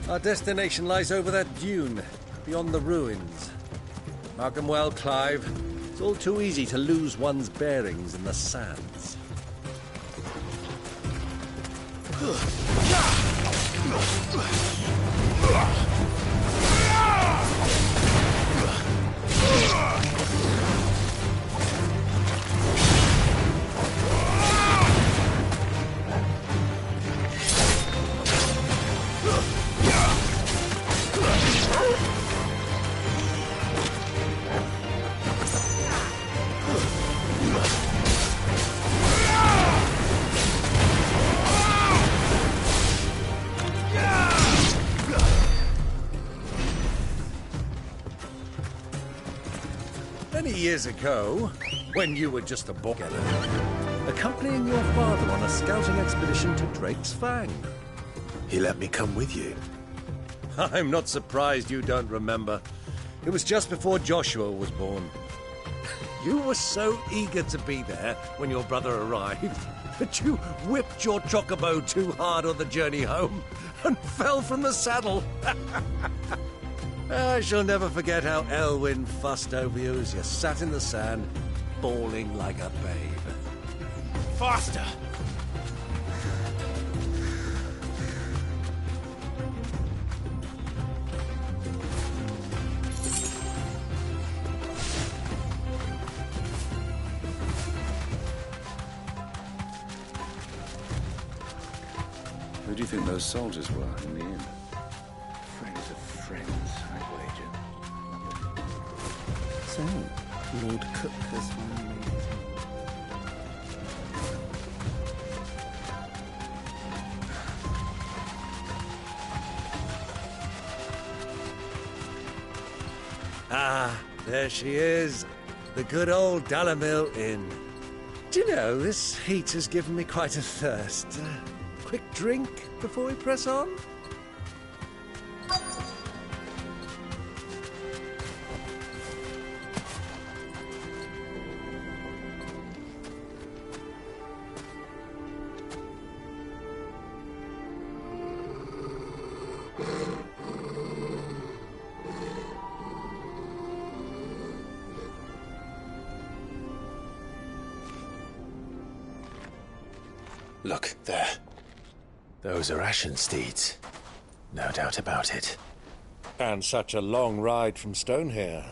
Our destination lies over that dune, beyond the ruins. Mark 'em well, Clive. It's all too easy to lose one's bearings in the sands. Many years ago, when you were just a boy, accompanying your father on a scouting expedition to Drake's Fang. He let me come with you. I'm not surprised you don't remember. It was just before Joshua was born. You were so eager to be there when your brother arrived that you whipped your chocobo too hard on the journey home and fell from the saddle. I shall never forget how Elwyn fussed over you as you sat in the sand, bawling like a babe. Faster! Who do you think those soldiers were in the inn? Friends of friends, I wager. So, Lord Cook has finally... Ah, there she is. The good old Dalamil Inn. Do you know, this heat has given me quite a thirst. Quick drink before we press on? Look, there. Those are Ashen steeds. No doubt about it. And such a long ride from Stonehere.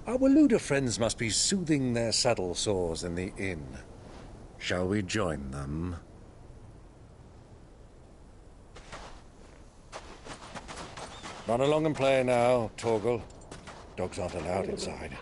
Our Waluda friends must be soothing their saddle sores in the inn. Shall we join them? Run along and play now, Torgal. Dogs aren't allowed inside.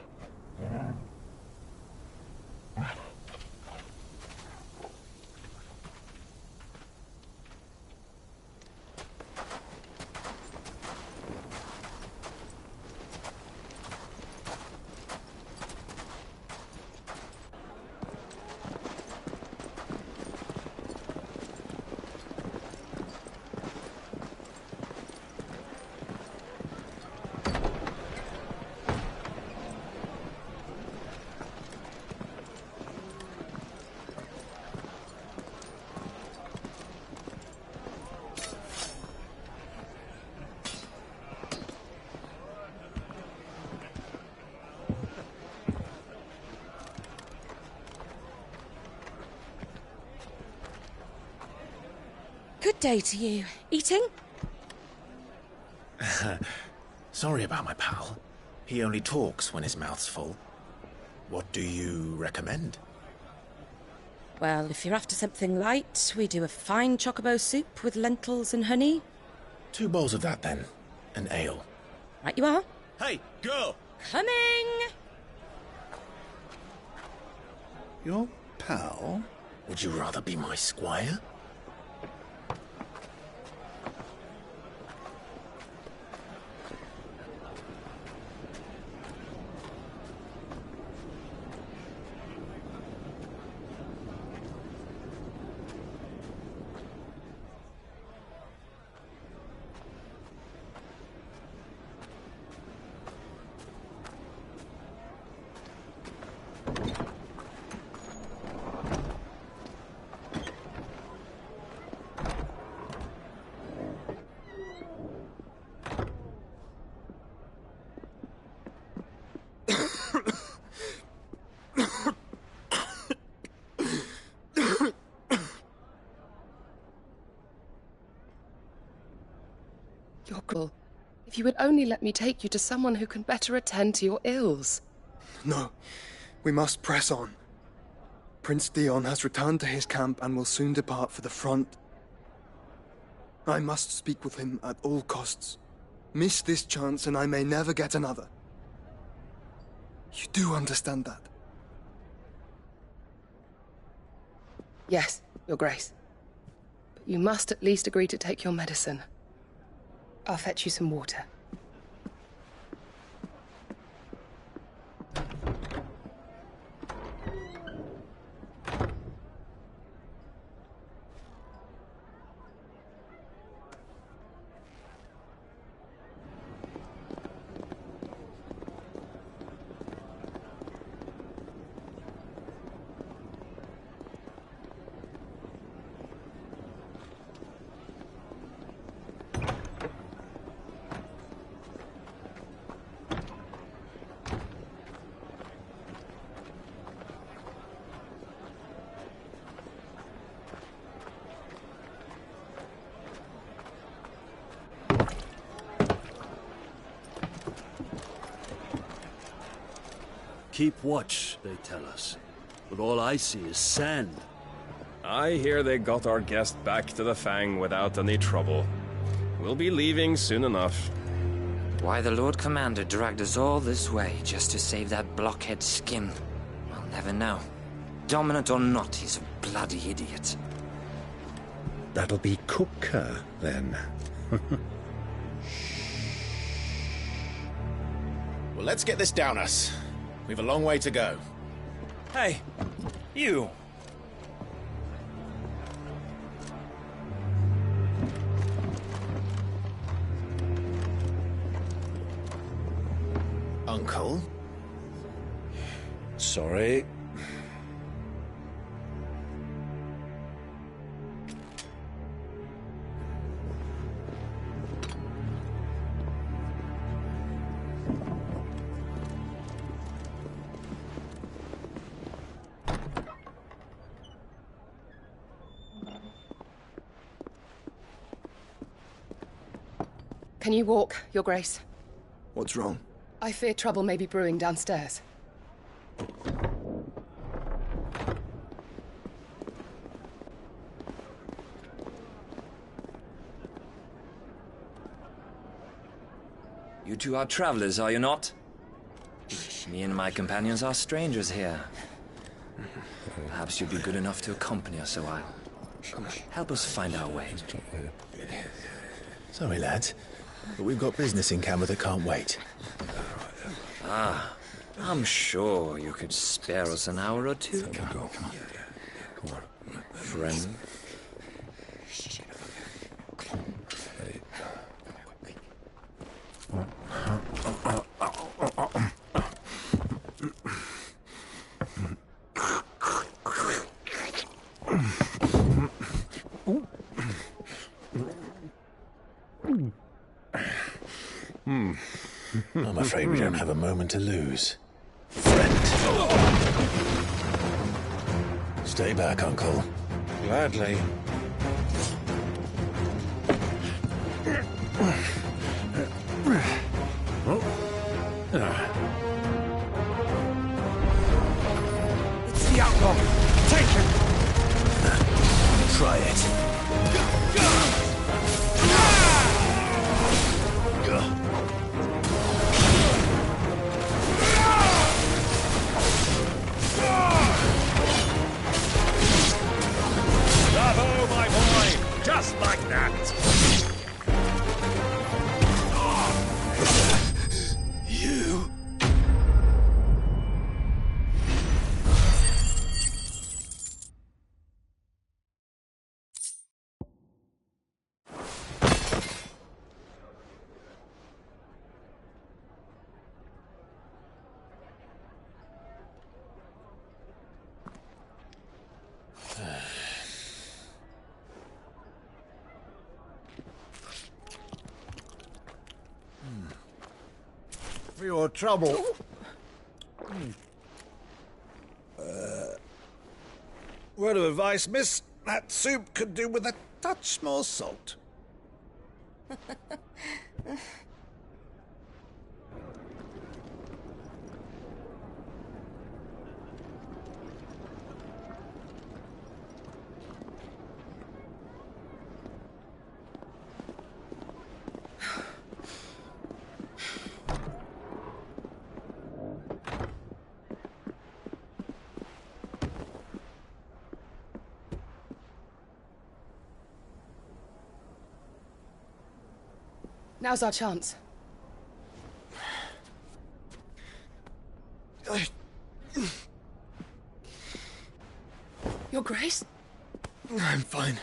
Good day to you. Eating? Sorry about my pal. He only talks when his mouth's full. What do you recommend? Well, if you're after something light, we do a fine chocobo soup with lentils and honey. 2 bowls of that, then. An ale. Right you are. Hey, girl! Coming! Your pal? Would you rather be my squire? You're cruel. If you would only let me take you to someone who can better attend to your ills. No, we must press on. Prince Dion has returned to his camp and will soon depart for the front. I must speak with him at all costs. Miss this chance and I may never get another. You do understand that? Yes, Your Grace. But you must at least agree to take your medicine. I'll fetch you some water. Keep watch, they tell us. But all I see is sand. I hear they got our guest back to the Fang without any trouble. We'll be leaving soon enough. Why the Lord Commander dragged us all this way just to save that blockhead skin, I'll never know. Dominant or not, he's a bloody idiot. That'll be Cooker, then. Well, let's get this down us. We've a long way to go. Hey, you! Uncle? Sorry. Can you walk, Your Grace? What's wrong? I fear trouble may be brewing downstairs. You two are travelers, are you not? Me and my companions are strangers here. Perhaps you'd be good enough to accompany us a while. Help us find our way. Sorry, lads, but we've got business in camera that can't wait. Ah, I'm sure you could spare us an hour or two. Come on. Friend. I'm afraid we don't have a moment to lose. Friend. Stay back, Uncle. Gladly. It's the outlaw! Take him! Try it. Bravo, my boy! Just like that! You? For your trouble. Word of advice, miss. That soup could do with a touch more salt. Now's our chance. Your Grace? I'm fine.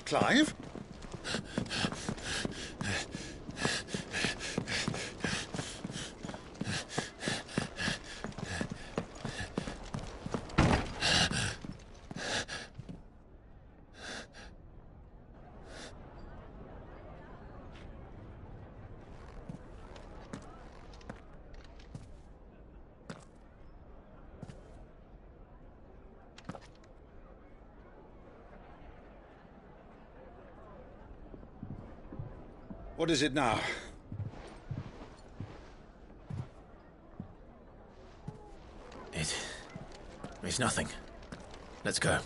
Clive? What is it now? It's nothing. Let's go.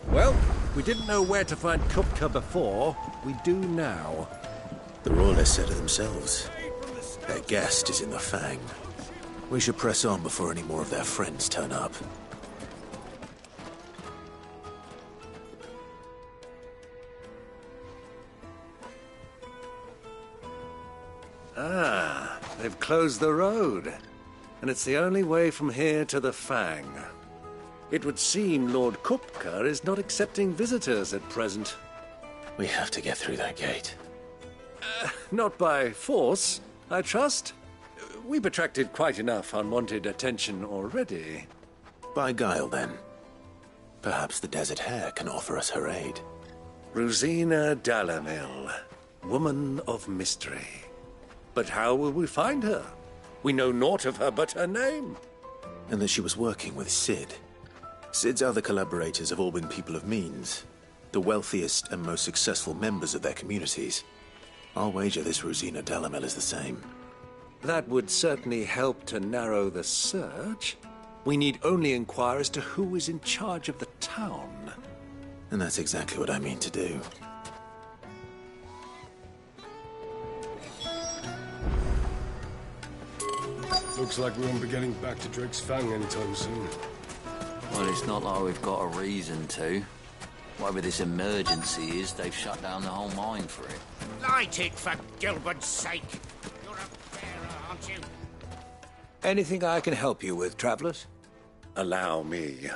Well, we didn't know where to find Kupka before. We do now. The Royalists said it themselves. Their guest is in the Fang. We should press on before any more of their friends turn up. Ah, they've closed the road. And it's the only way from here to the Fang. It would seem Lord Kupka is not accepting visitors at present. We have to get through that gate. Not by force, I trust. We've attracted quite enough unwanted attention already. By guile, then. Perhaps the Desert Hare can offer us her aid. Rosina Dalamil, woman of mystery. But how will we find her? We know naught of her but her name. And that she was working with Sid. Sid's other collaborators have all been people of means, the wealthiest and most successful members of their communities. I'll wager this Rosina Dalamel is the same. That would certainly help to narrow the search. We need only inquire as to who is in charge of the town. And that's exactly what I mean to do. Looks like we won't be getting back to Drake's Fang anytime soon. Well, it's not like we've got a reason to. Whatever this emergency is, they've shut down the whole mine for it. Light it, for Gilbert's sake. You're a bearer, aren't you? Anything I can help you with, travelers? Allow me.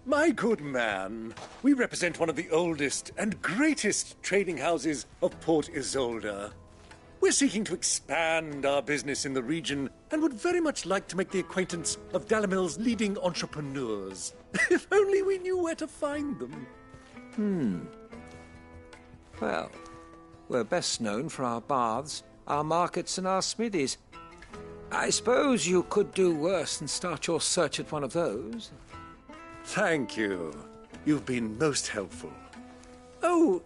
My good man, we represent one of the oldest and greatest trading houses of Port Isolde. We're seeking to expand our business in the region and would very much like to make the acquaintance of Dalamil's leading entrepreneurs. If only we knew where to find them. Well, we're best known for our baths, our markets and our smithies. I suppose you could do worse than start your search at one of those. Thank you. You've been most helpful. Oh,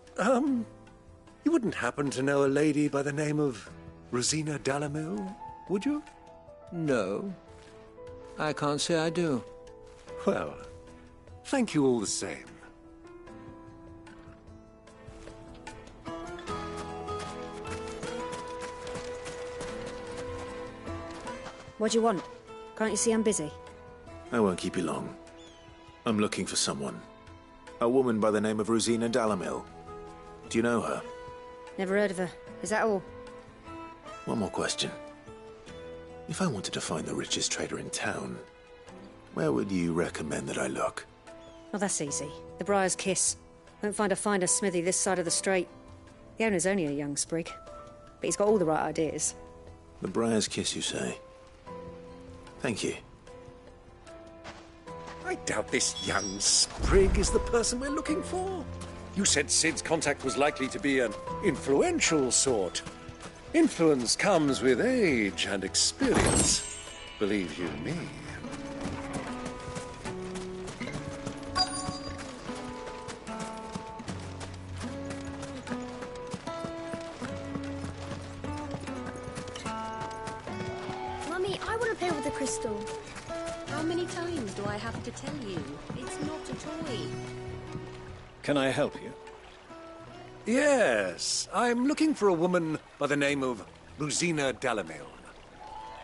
you wouldn't happen to know a lady by the name of Rosina Dalamil, would you? No. I can't say I do. Well, thank you all the same. What do you want? Can't you see I'm busy? I won't keep you long. I'm looking for someone. A woman by the name of Rosina Dalamil. Do you know her? Never heard of her. Is that all? One more question. If I wanted to find the richest trader in town, where would you recommend that I look? Oh, that's easy. The Briar's Kiss. Won't find a finer smithy this side of the strait. The owner's only a young sprig, but he's got all the right ideas. The Briar's Kiss, you say? Thank you. I doubt this young sprig is the person we're looking for. You said Sid's contact was likely to be an influential sort. Influence comes with age and experience, believe you me. Mummy, I want to play with the crystal. How many times do I have to tell you? It's not a toy. Can I help you? Yes, I'm looking for a woman by the name of Rosina Dalamil.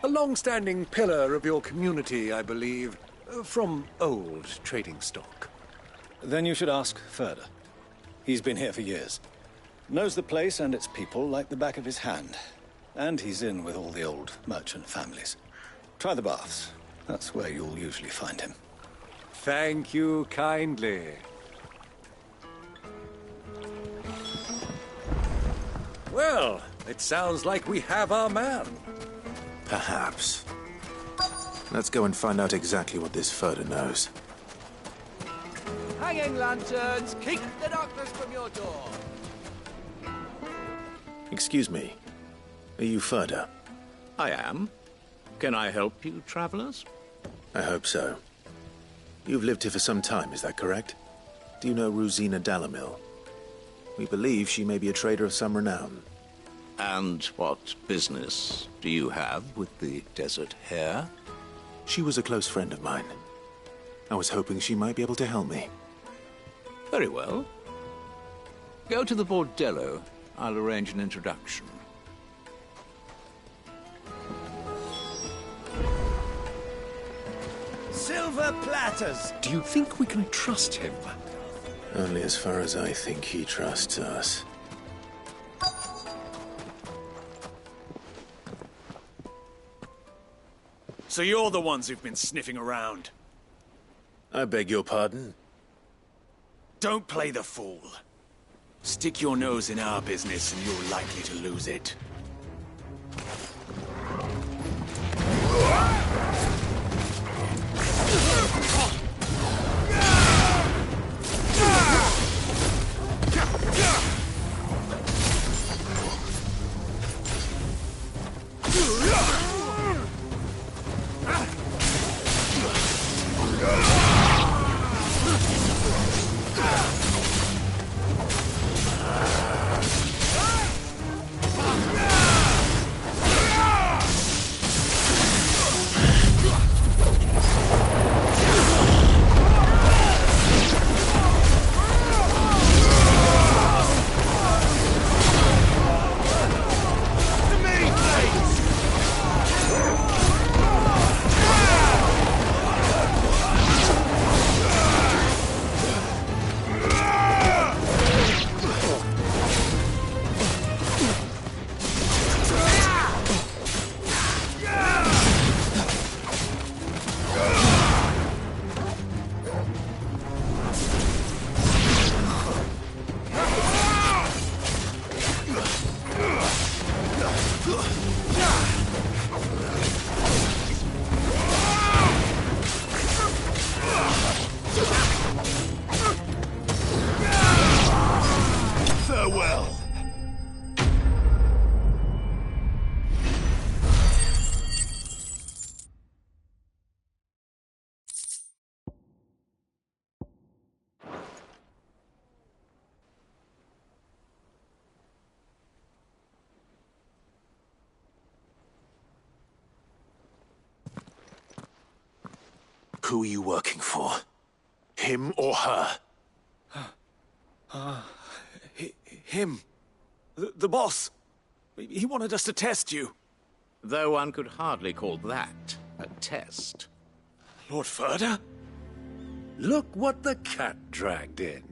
A long-standing pillar of your community, I believe, from old trading stock. Then you should ask Ferda. He's been here for years. Knows the place and its people like the back of his hand. And he's in with all the old merchant families. Try the baths. That's where you'll usually find him. Thank you kindly. Well, it sounds like we have our man. Perhaps. Let's go and find out exactly what this Ferda knows. Hanging lanterns, keep the darkness from your door. Excuse me. Are you Ferda? I am. Can I help you, travelers? I hope so. You've lived here for some time, is that correct? Do you know Rosina Dalamil? We believe she may be a trader of some renown. And what business do you have with the desert hare? She was a close friend of mine. I was hoping she might be able to help me. Very well. Go to the bordello. I'll arrange an introduction. Silver platters! Do you think we can trust him? Only as far as I think he trusts us. So you're the ones who've been sniffing around? I beg your pardon? Don't play the fool. Stick your nose in our business and you're likely to lose it. Who are you working for? Him or her? Him. The boss. He wanted us to test you. Though one could hardly call that a test. Lord Ferda? Look what the cat dragged in.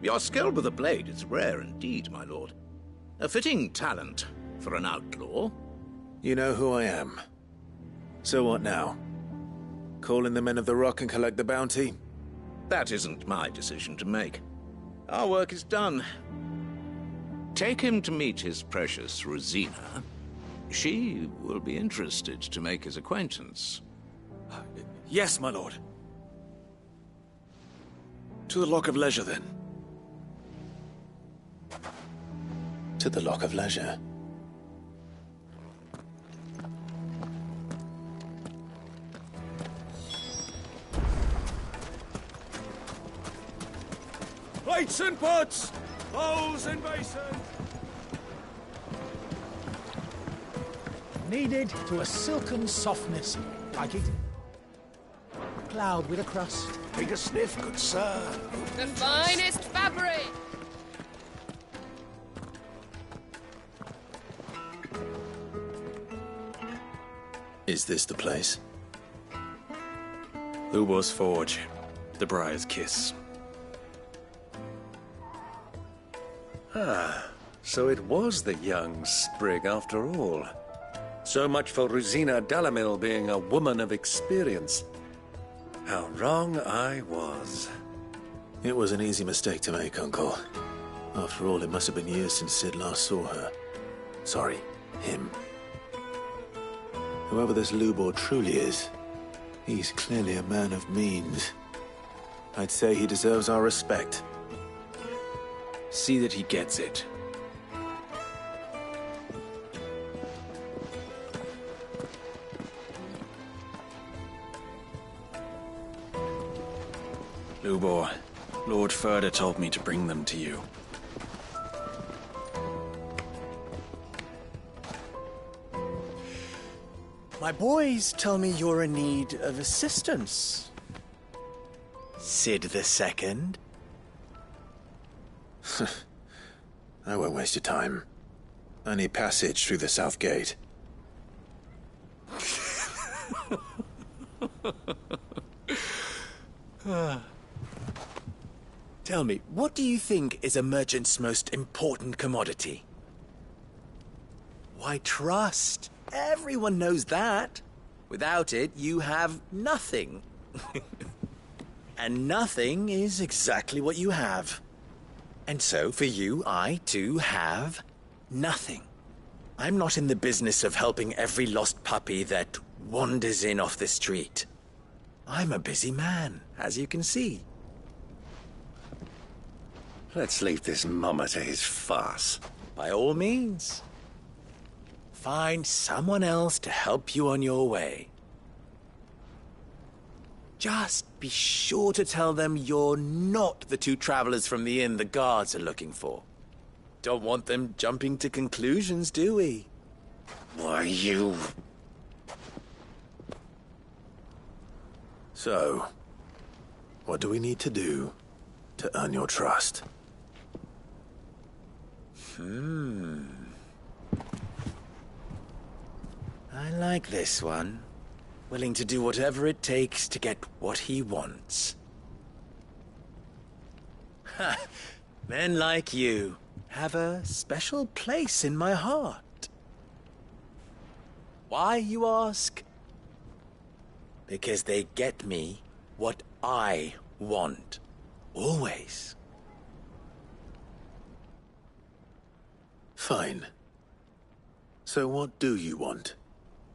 Your skill with a blade is rare indeed, my lord. A fitting talent for an outlaw. You know who I am. So what now? Call in the Men of the Rock and collect the bounty? That isn't my decision to make. Our work is done. Take him to meet his precious Rosina. She will be interested to make his acquaintance. Yes, my lord. To the Lock of Leisure, then. To the Lock of Leisure. Plates and pots! Bowls and basins! Kneaded to a silken softness. Like it. Cloud with a crust. Take a sniff, good sir. The finest fabric! Is this the place? Lubor's Forge. The Briar's Kiss. Ah, so it was the young sprig after all. So much for Rosina Dalamil being a woman of experience. How wrong I was. It was an easy mistake to make, Uncle. After all, it must have been years since Sid last saw her. Sorry, him. Whoever this Lubor truly is, he's clearly a man of means. I'd say he deserves our respect. See that he gets it. Lubor, Lord Ferda told me to bring them to you. My boys tell me you're in need of assistance. Sid the Second? I won't waste your time. I need passage through the south gate. Tell me, what do you think is a merchant's most important commodity? Why, trust. Everyone knows that. Without it, you have nothing. And nothing is exactly what you have. And so, for you, I, too, have nothing. I'm not in the business of helping every lost puppy that wanders in off the street. I'm a busy man, as you can see. Let's leave this mummer to his farce. By all means. Find someone else to help you on your way. Just be sure to tell them you're not the two travelers from the inn the guards are looking for. Don't want them jumping to conclusions, do we? Why, you... So, what do we need to do to earn your trust? I like this one. Willing to do whatever it takes to get what he wants. Ha! Men like you have a special place in my heart. Why, you ask? Because they get me what I want. Always. Fine. So what do you want?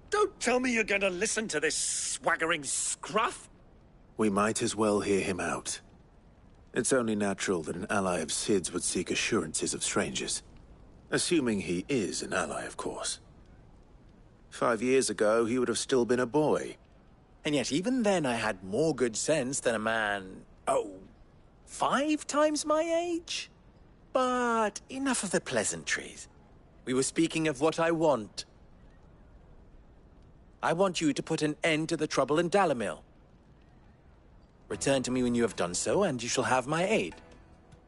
Don't tell me you're going to listen to this swaggering scruff! We might as well hear him out. It's only natural that an ally of Sid's would seek assurances of strangers. Assuming he is an ally, of course. 5 years ago, he would have still been a boy. And yet even then I had more good sense than a man, 5 times my age? But enough of the pleasantries. We were speaking of what I want. I want you to put an end to the trouble in Dalamil. Return to me when you have done so, and you shall have my aid.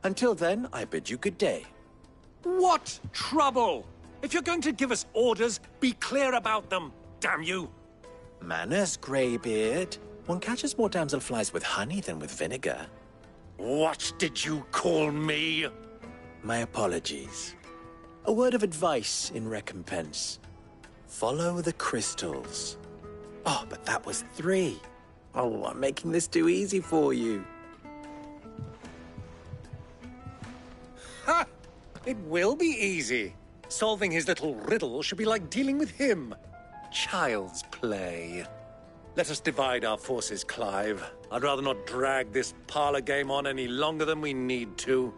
Until then, I bid you good day. What trouble? If you're going to give us orders, be clear about them, damn you! Manners, Greybeard. One catches more damselflies with honey than with vinegar. What did you call me? My apologies. A word of advice in recompense. Follow the crystals. Oh, but that was 3. Oh, I'm making this too easy for you. Ha! It will be easy. Solving his little riddle should be like dealing with him. Child's play. Let us divide our forces, Clive. I'd rather not drag this parlor game on any longer than we need to.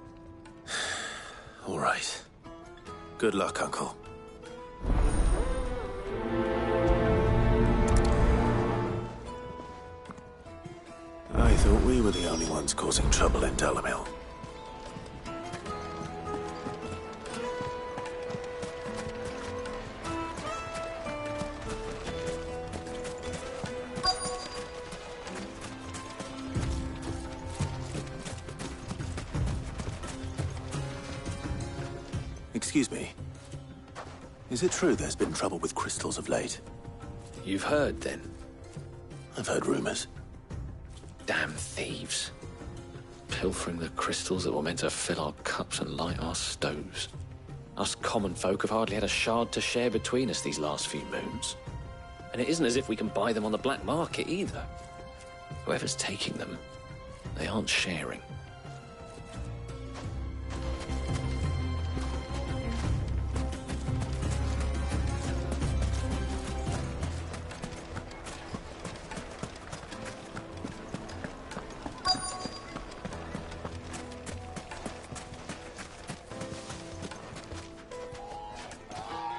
All right. Good luck, Uncle. I thought we were the only ones causing trouble in Dalamil. Excuse me. Is it true there's been trouble with crystals of late? You've heard, then? I've heard rumors. Damn thieves. Pilfering the crystals that were meant to fill our cups and light our stoves. Us common folk have hardly had a shard to share between us these last few moons. And it isn't as if we can buy them on the black market either. Whoever's taking them, they aren't sharing.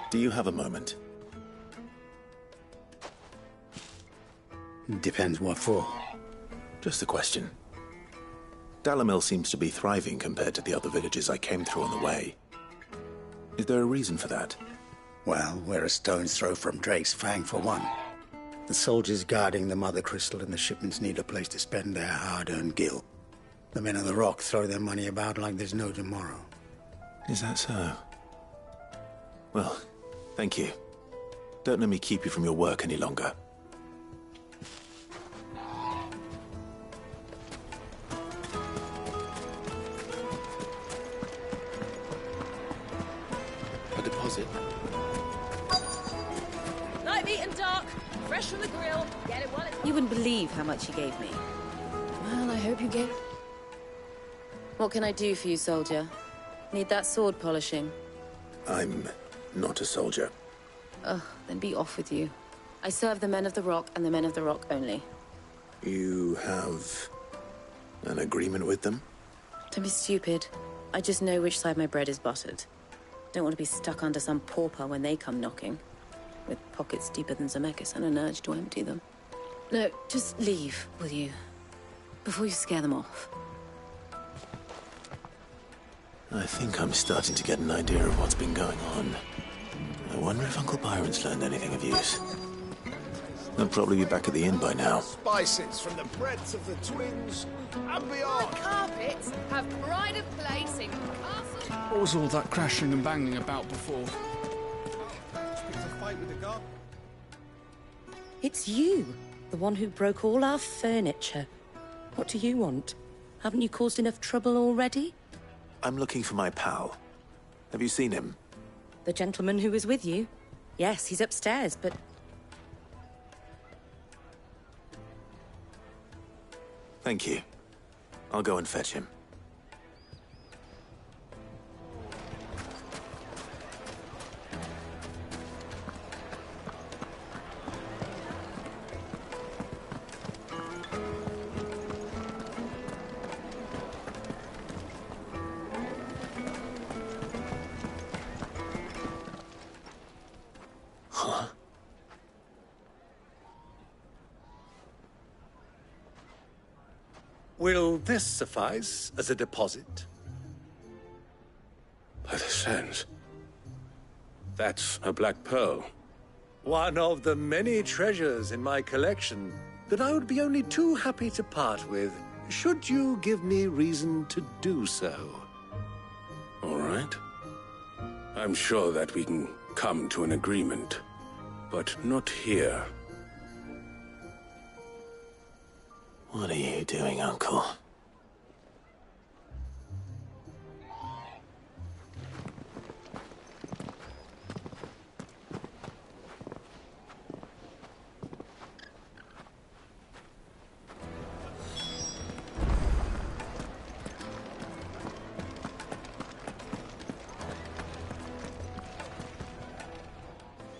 Do you have a moment? Depends what for. Just a question. Dalamil seems to be thriving compared to the other villages I came through on the way. Is there a reason for that? Well, we're a stone's throw from Drake's Fang, for one. The soldiers guarding the Mother Crystal and the shipments need a place to spend their hard-earned gil. The men of the Rock throw their money about like there's no tomorrow. Is that so? Well, thank you. Don't let me keep you from your work any longer. A deposit. Light meat and dark, fresh from the grill. Get it while it's... You wouldn't believe how much he gave me. Well, I hope you get... What can I do for you, soldier? Need that sword polishing? I'm not a soldier. Ugh, then be off with you. I serve the men of the Rock and the men of the Rock only. You have an agreement with them? Don't be stupid. I just know which side my bread is buttered. Don't want to be stuck under some pauper when they come knocking. With pockets deeper than Zemeckis and an urge to empty them. No, just leave, will you? Before you scare them off. I think I'm starting to get an idea of what's been going on. I wonder if Uncle Byron's learned anything of use. They'll probably be back at the inn by now. Spices from the breadth of the twins and beyond. The carpets have pride of place in castle. What was all that crashing and banging about before? It's you, the one who broke all our furniture. What do you want? Haven't you caused enough trouble already? I'm looking for my pal. Have you seen him? The gentleman who was with you? Yes, he's upstairs, but... Thank you. I'll go and fetch him. Will this suffice as a deposit? By the sands. That's a black pearl. One of the many treasures in my collection. that I would be only too happy to part with, should you give me reason to do so. All right. I'm sure that we can come to an agreement, but not here. What are you doing, Uncle?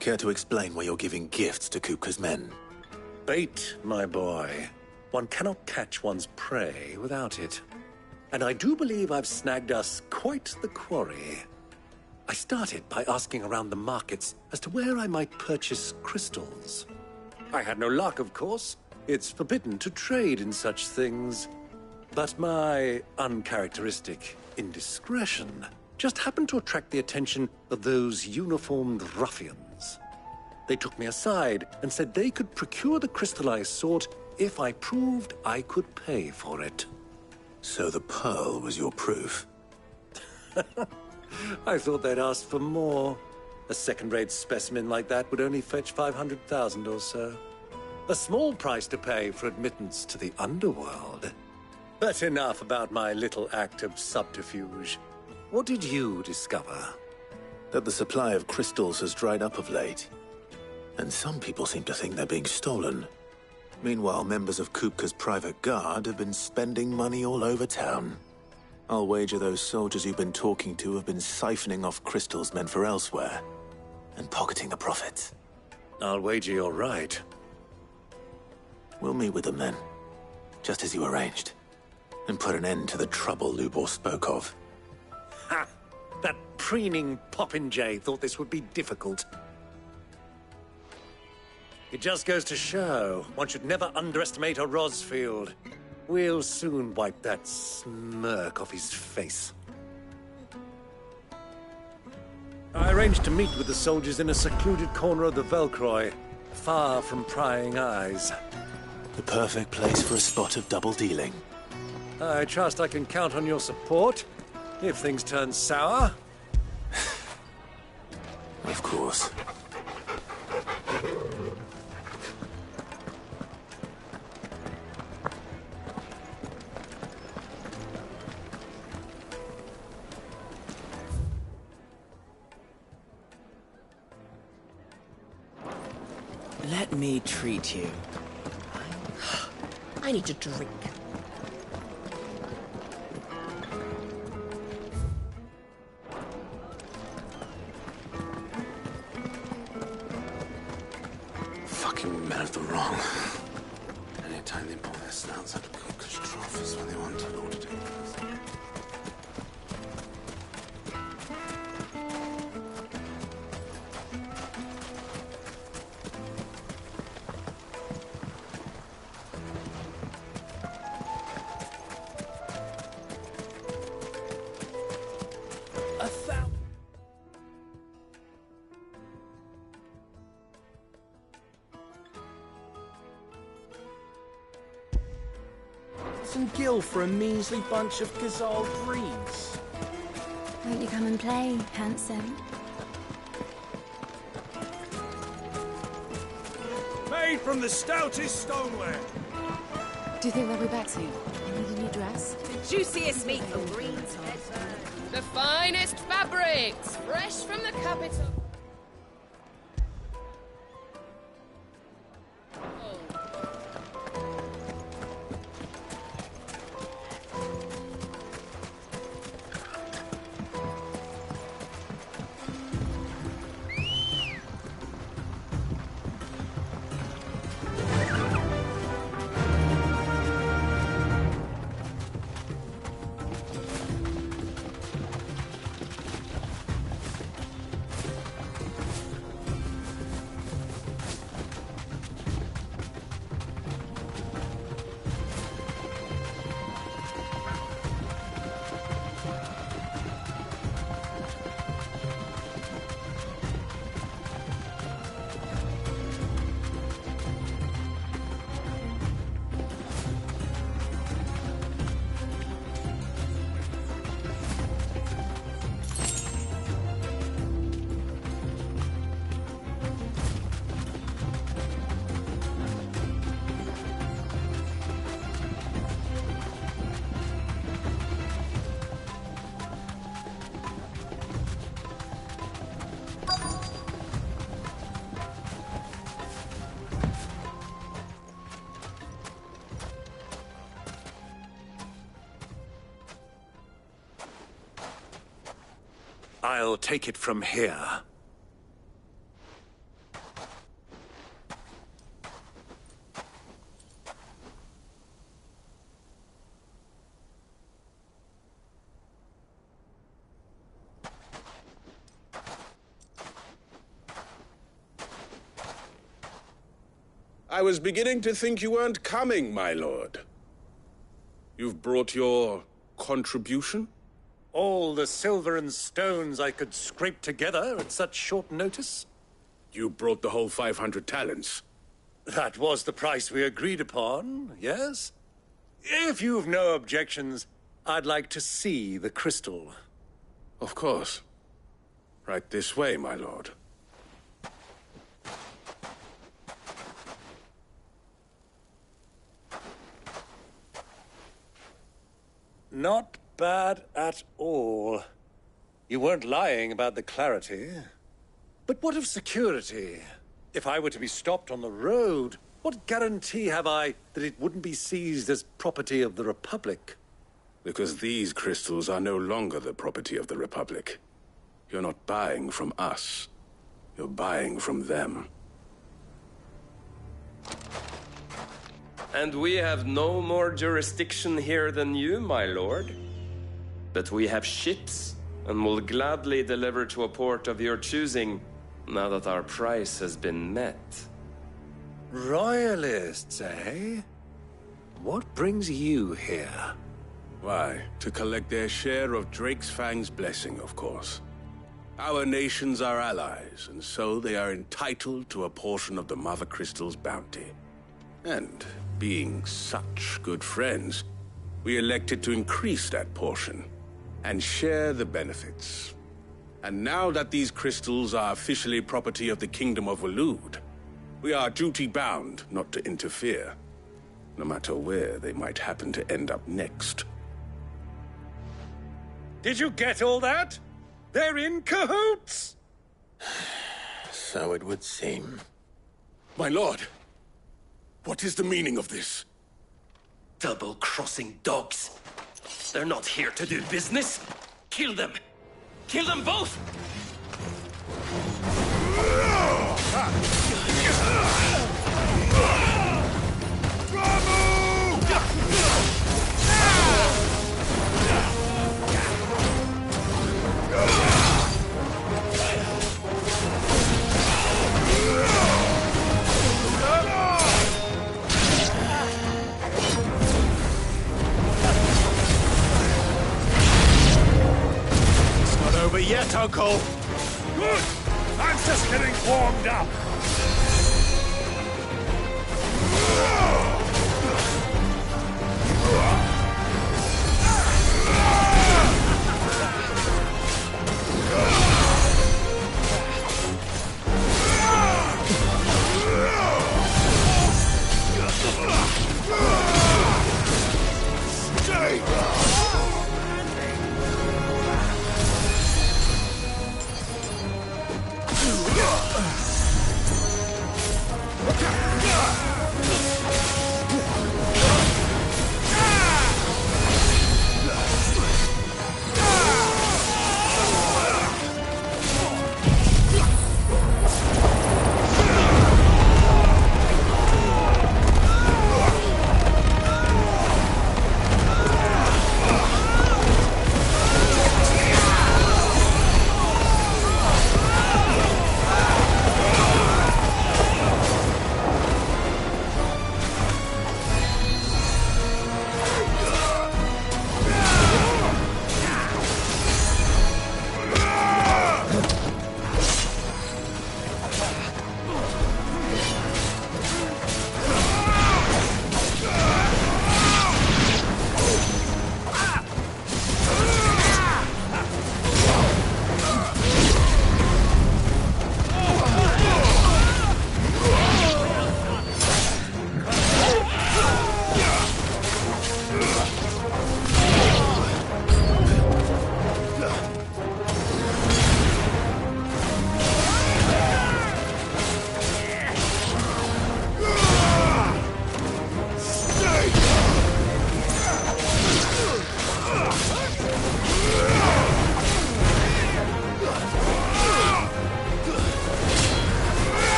Care to explain why you're giving gifts to Kupka's men? Bait, my boy. One cannot catch one's prey without it. And I do believe I've snagged us quite the quarry. I started by asking around the markets as to where I might purchase crystals. I had no luck, of course. It's forbidden to trade in such things. But my uncharacteristic indiscretion just happened to attract the attention of those uniformed ruffians. They took me aside and said they could procure the crystal I sought if I proved I could pay for it. So the pearl was your proof? I thought they'd asked for more. A second-rate specimen like that would only fetch 500,000 or so. A small price to pay for admittance to the underworld. But enough about my little act of subterfuge. What did you discover? That the supply of crystals has dried up of late. And some people seem to think they're being stolen. Meanwhile, members of Kupka's private guard have been spending money all over town. I'll wager those soldiers you've been talking to have been siphoning off crystals meant for elsewhere, and pocketing the profits. I'll wager you're right. We'll meet with them then, just as you arranged, and put an end to the trouble Lubor spoke of. Ha! That preening popinjay thought this would be difficult. It just goes to show, one should never underestimate a Rosfield. We'll soon wipe that smirk off his face. I arranged to meet with the soldiers in a secluded corner of the Velcroy, far from prying eyes. The perfect place for a spot of double dealing. I trust I can count on your support, if things turn sour. Of course. Let me treat you. I need to drink. Fucking men of the wrong. Anytime they pull their snouts out of Kupka's trough is when they want to lord it over us. Some gill for a measly bunch of gazelle breeds. Won't you come and play, handsome? Made from the stoutest stoneware. Do you think they'll be back soon? You need a new dress? The juiciest meat from Greens. The finest fabrics, fresh from the capital. I'll take it from here. I was beginning to think you weren't coming, my lord. You've brought your contribution? All the silver and stones I could scrape together at such short notice? You brought the whole 500 talents. That was the price we agreed upon, yes? If you've no objections, I'd like to see the crystal. Of course. Right this way, my lord. Not bad at all. You weren't lying about the clarity. But what of security? If I were to be stopped on the road, what guarantee have I that it wouldn't be seized as property of the Republic? Because these crystals are no longer the property of the Republic. You're not buying from us. You're buying from them. And we have no more jurisdiction here than you, my lord. But we have ships, and will gladly deliver to a port of your choosing, now that our price has been met. Royalists, eh? What brings you here? Why, to collect their share of Drake's Fang's blessing, of course. Our nations are allies, and so they are entitled to a portion of the Mother Crystal's bounty. And, being such good friends, we elected to increase that portion and share the benefits. And now that these crystals are officially property of the Kingdom of Waloed, we are duty-bound not to interfere, no matter where they might happen to end up next. Did you get all that? They're in cahoots! So it would seem. My lord, what is the meaning of this? Double-crossing dogs. They're not here to do business. Kill them. Kill them both! Over yet, Uncle. Good! I'm just getting warmed up.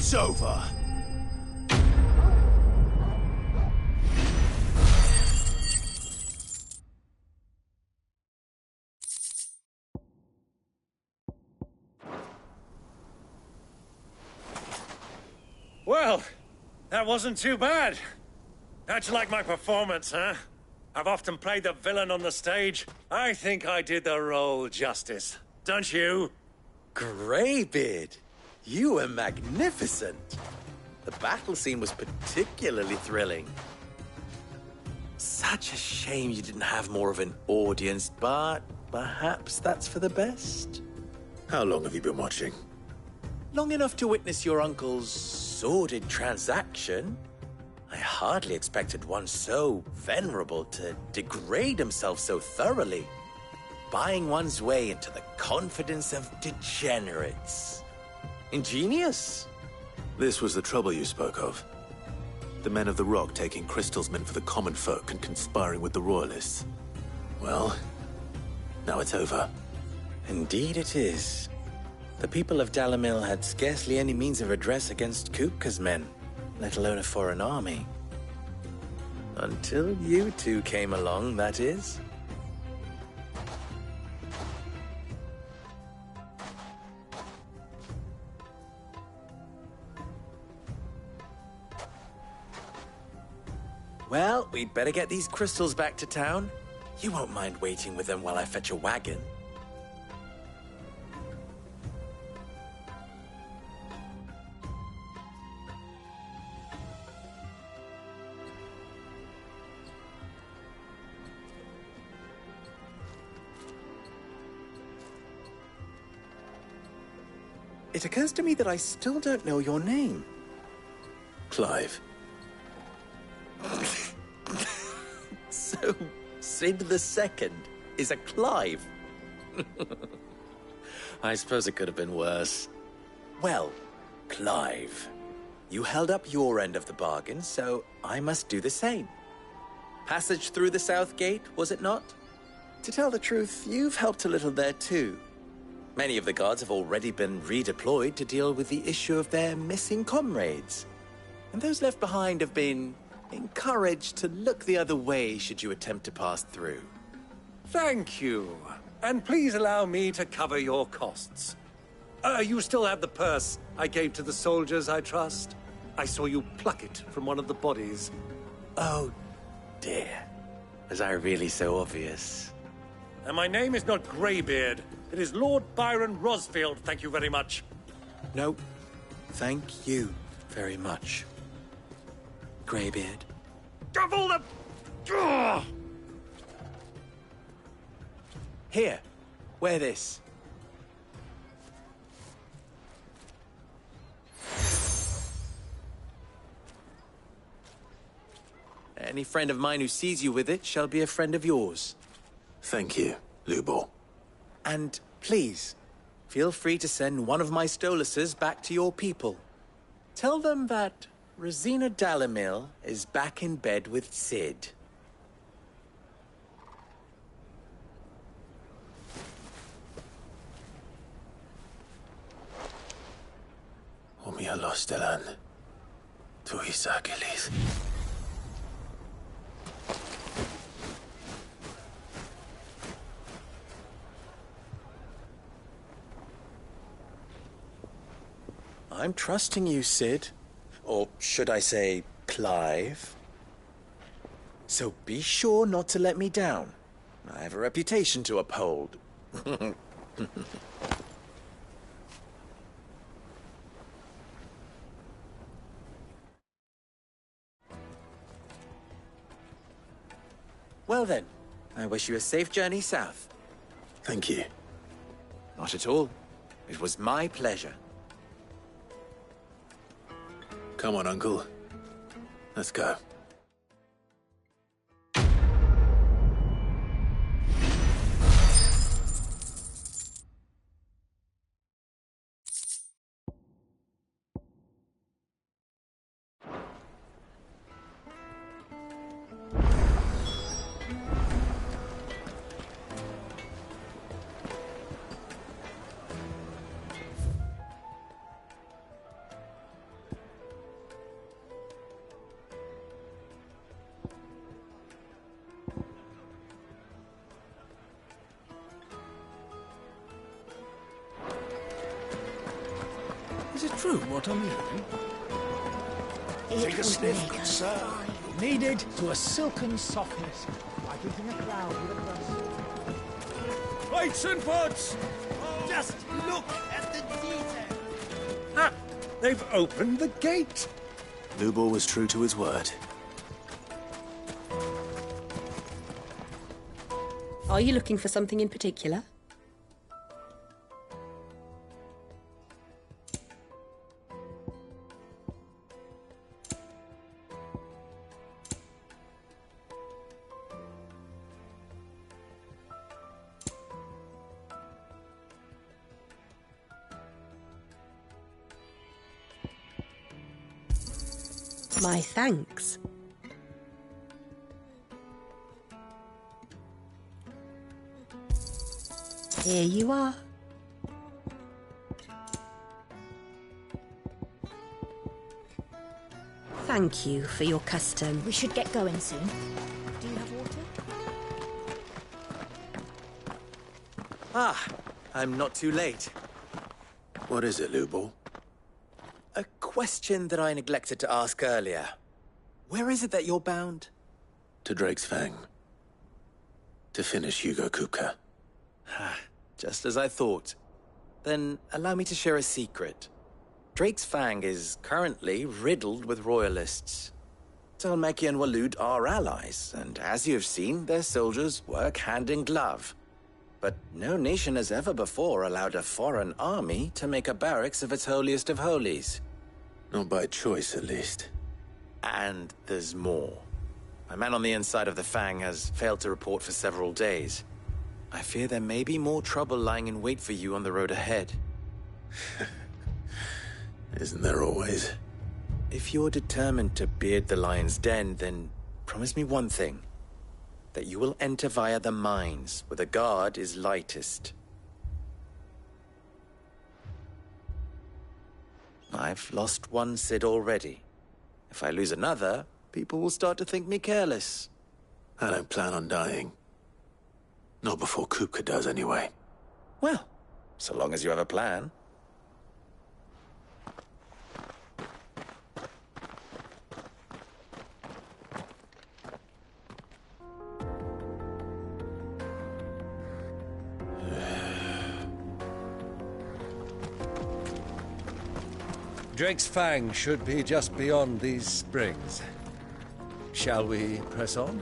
It's over. Well, that wasn't too bad. How'd you like my performance, huh? I've often played the villain on the stage. I think I did the role justice. Don't you? Greybeard, you were magnificent. The battle scene was particularly thrilling. Such a shame you didn't have more of an audience, but perhaps that's for the best. How long have you been watching? Long enough to witness your uncle's sordid transaction. I hardly expected one so venerable to degrade himself so thoroughly, buying one's way into the confidence of degenerates. Ingenious. This was the trouble you spoke of. The men of the Rock taking crystals meant for the common folk and conspiring with the Royalists. Well, now it's over. Indeed it is. The people of Dalamil had scarcely any means of redress against Kupka's men, let alone a foreign army. Until you two came along, that is. Well, we'd better get these crystals back to town. You won't mind waiting with them while I fetch a wagon. It occurs to me that I still don't know your name. Clive. So, Sid the Second is a Clive. I suppose it could have been worse. Well, Clive, you held up your end of the bargain, so I must do the same. Passage through the South Gate, was it not? To tell the truth, you've helped a little there too. Many of the guards have already been redeployed to deal with the issue of their missing comrades. And those left behind have been encouraged to look the other way should you attempt to pass through. Thank you. And please allow me to cover your costs. You still have the purse I gave to the soldiers, I trust? I saw you pluck it from one of the bodies. Oh, dear. Was I really so obvious? And my name is not Greybeard. It is Lord Byron Rosfield, thank you very much. No, thank you very much, Greybeard. Double the... Ugh! Here, wear this. Any friend of mine who sees you with it shall be a friend of yours. Thank you, Lubor. And please, feel free to send one of my Stoluses back to your people. Tell them that Rosina Dalamil is back in bed with Sid. Omia Lostelan. Tuisa Achilles. I'm trusting you, Sid. Or should I say, Clive. So be sure not to let me down. I have a reputation to uphold. Well then, I wish you a safe journey south. Thank you. Not at all. It was my pleasure. Come on, Uncle. Let's go. Is it true what I'm hearing? Take a sniff, good sir. Kneaded to a silken softness, like eating a cloud with a crust. Plates and pots! Just look at the detail. Ha! They've opened the gate! Lubor was true to his word. Are you looking for something in particular? My thanks. Here you are. Thank you for your custom. We should get going soon. Do you have water? Ah, I'm not too late. What is it, Lubor? A question that I neglected to ask earlier. Where is it that you're bound? To Drake's Fang. To finish Hugo Kupka. Just as I thought. Then allow me to share a secret. Drake's Fang is currently riddled with royalists. Talmeki and Waloed are allies, and as you have seen, their soldiers work hand in glove. But no nation has ever before allowed a foreign army to make a barracks of its holiest of holies. Not by choice, at least. And there's more. My man on the inside of the Fang has failed to report for several days. I fear there may be more trouble lying in wait for you on the road ahead. Isn't there always? If you're determined to beard the lion's den, then promise me one thing. That you will enter via the mines, where the guard is lightest. I've lost one Cid already. If I lose another, people will start to think me careless. I don't plan on dying. Not before Kupka does, anyway. Well, so long as you have a plan. Drake's Fang should be just beyond these springs. Shall we press on?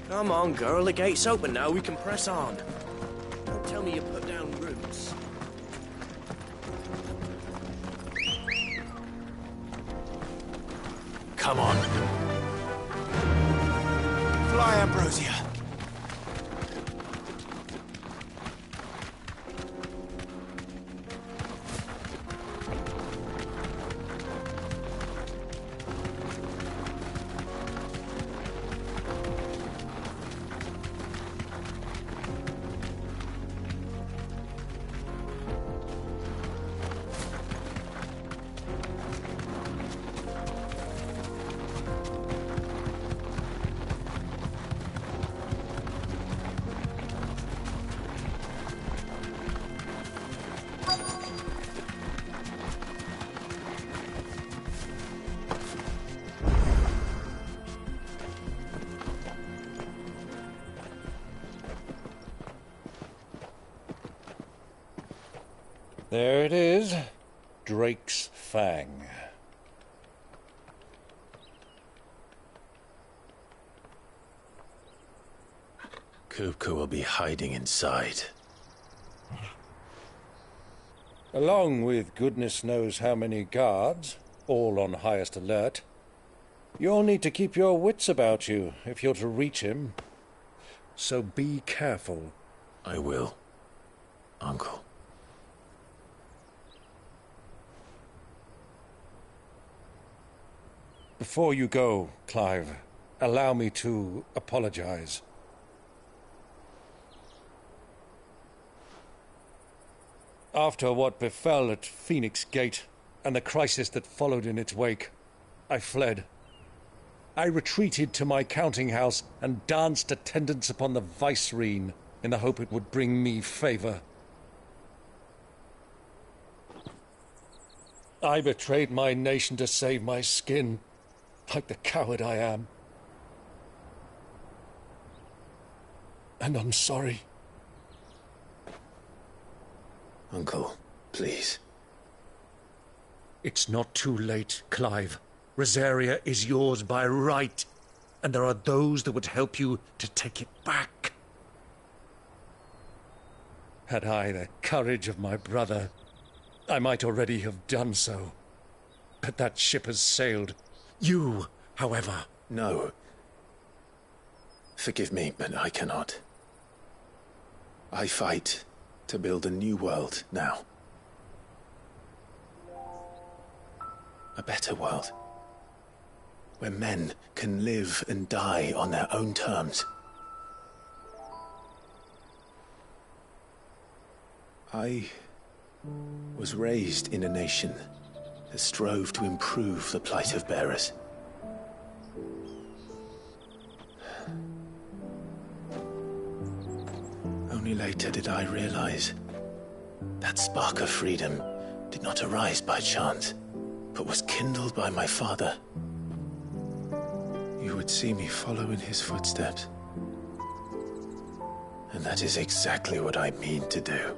Come on, girl. The gate's open now. We can press on. Don't tell me you put down roots. Come on. Fly, Ambrosia. There it is. Drake's Fang. Kupka will be hiding inside. Along with goodness knows how many guards, all on highest alert. You'll need to keep your wits about you if you're to reach him. So be careful. I will, Uncle. Before you go, Clive, allow me to apologize. After what befell at Phoenix Gate, and the crisis that followed in its wake, I fled. I retreated to my counting house and danced attendance upon the vicereine in the hope it would bring me favor. I betrayed my nation to save my skin, like the coward I am. And I'm sorry. Uncle, please. It's not too late, Clive. Rosaria is yours by right, and there are those that would help you to take it back. Had I the courage of my brother, I might already have done so. But that ship has sailed. You, however... No. Forgive me, but I cannot. I fight to build a new world now. A better world. Where men can live and die on their own terms. I was raised in a nation that strove to improve the plight of bearers. Only later did I realize that spark of freedom did not arise by chance, but was kindled by my father. You would see me follow in his footsteps. And that is exactly what I mean to do.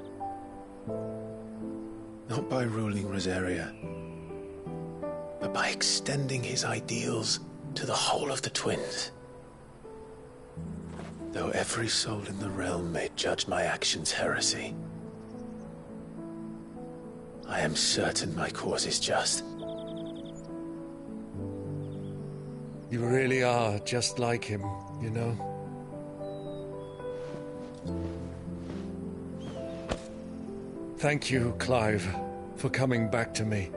Not by ruling Rosaria, but by extending his ideals to the whole of the twins. Though every soul in the realm may judge my actions heresy, I am certain my cause is just. You really are just like him, you know? Thank you, Clive, for coming back to me.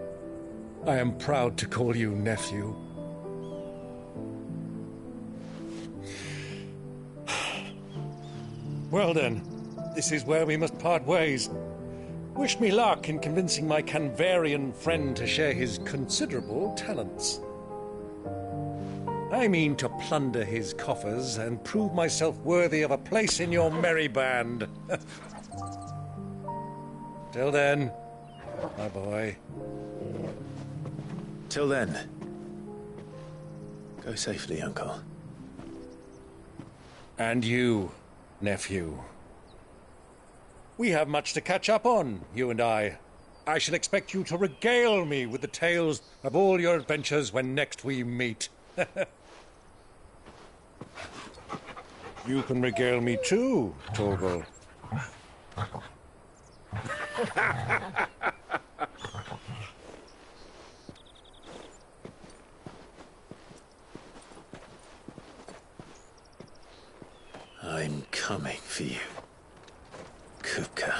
I am proud to call you nephew. Well then, this is where we must part ways. Wish me luck in convincing my Canvarian friend to share his considerable talents. I mean to plunder his coffers and prove myself worthy of a place in your merry band. Till then, my boy. Till then, go safely, Uncle. And you, nephew. We have much to catch up on, you and I. I shall expect you to regale me with the tales of all your adventures when next we meet. You can regale me too, Torgal. I'm coming for you, Kupka.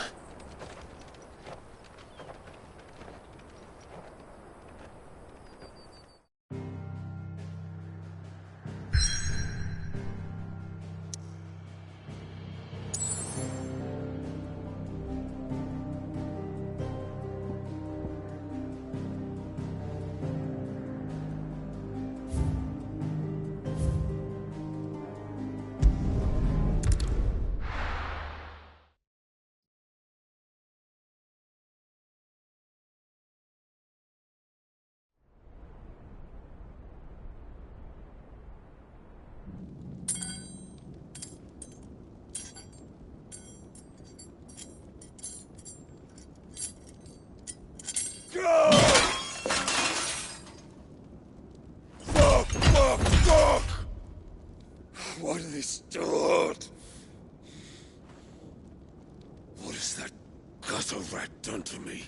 Fuck! Why do they start? What has that gutter rat done to me?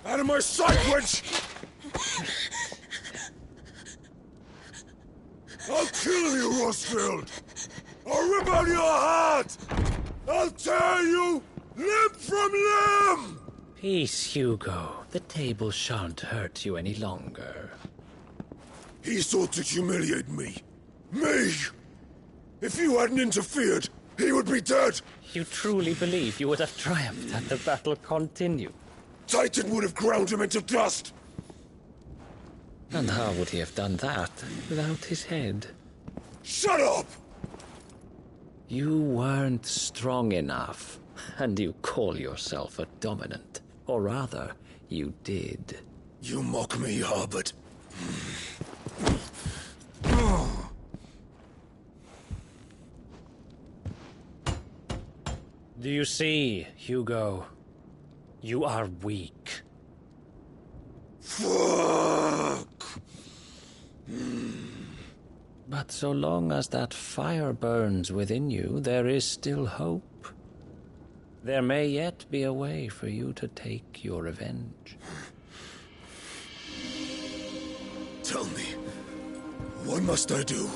Out of my sight, wench! I'll kill you, Rosfield! I'll rip out your heart! I'll tear you limb from limb! Peace, Hugo. The table shan't hurt you any longer. He sought to humiliate me. Me! If you hadn't interfered, he would be dead! You truly believe you would have triumphed had the battle continued? Titan would have ground him into dust! And how would he have done that without his head? Shut up! You weren't strong enough, and you call yourself a dominant. Or rather, you did. You mock me, Harbert. Do you see, Hugo? You are weak. Fuck! But so long as that fire burns within you, there is still hope. There may yet be a way for you to take your revenge. Tell me, what must I do?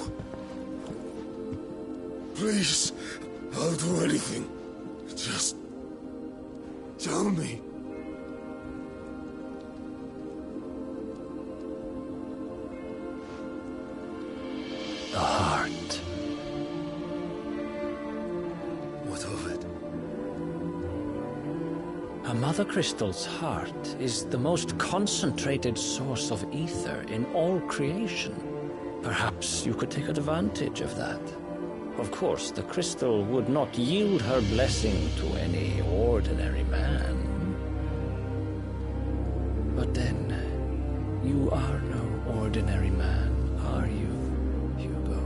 Please, I'll do anything. Just tell me. The heart. What of it? A Mother Crystal's heart is the most concentrated source of ether in all creation. Perhaps you could take advantage of that. Of course, the crystal would not yield her blessing to any ordinary man. But then, you are no ordinary man, are you, Hugo?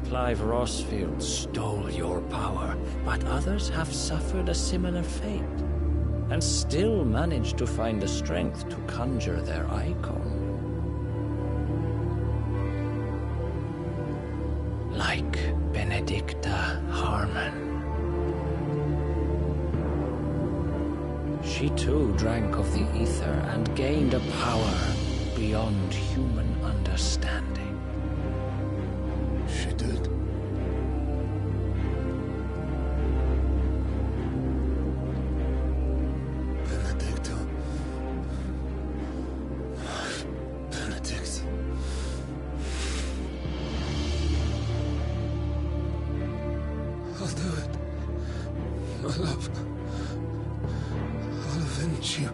Clive Rossfield stole your power, but others have suffered a similar fate, and still managed to find the strength to conjure their icon. Like Benedicta Harmon. She too drank of the ether and gained a power beyond human understanding. She did. Benedicta. Benedict. I'll do it. My love. I'll avenge you.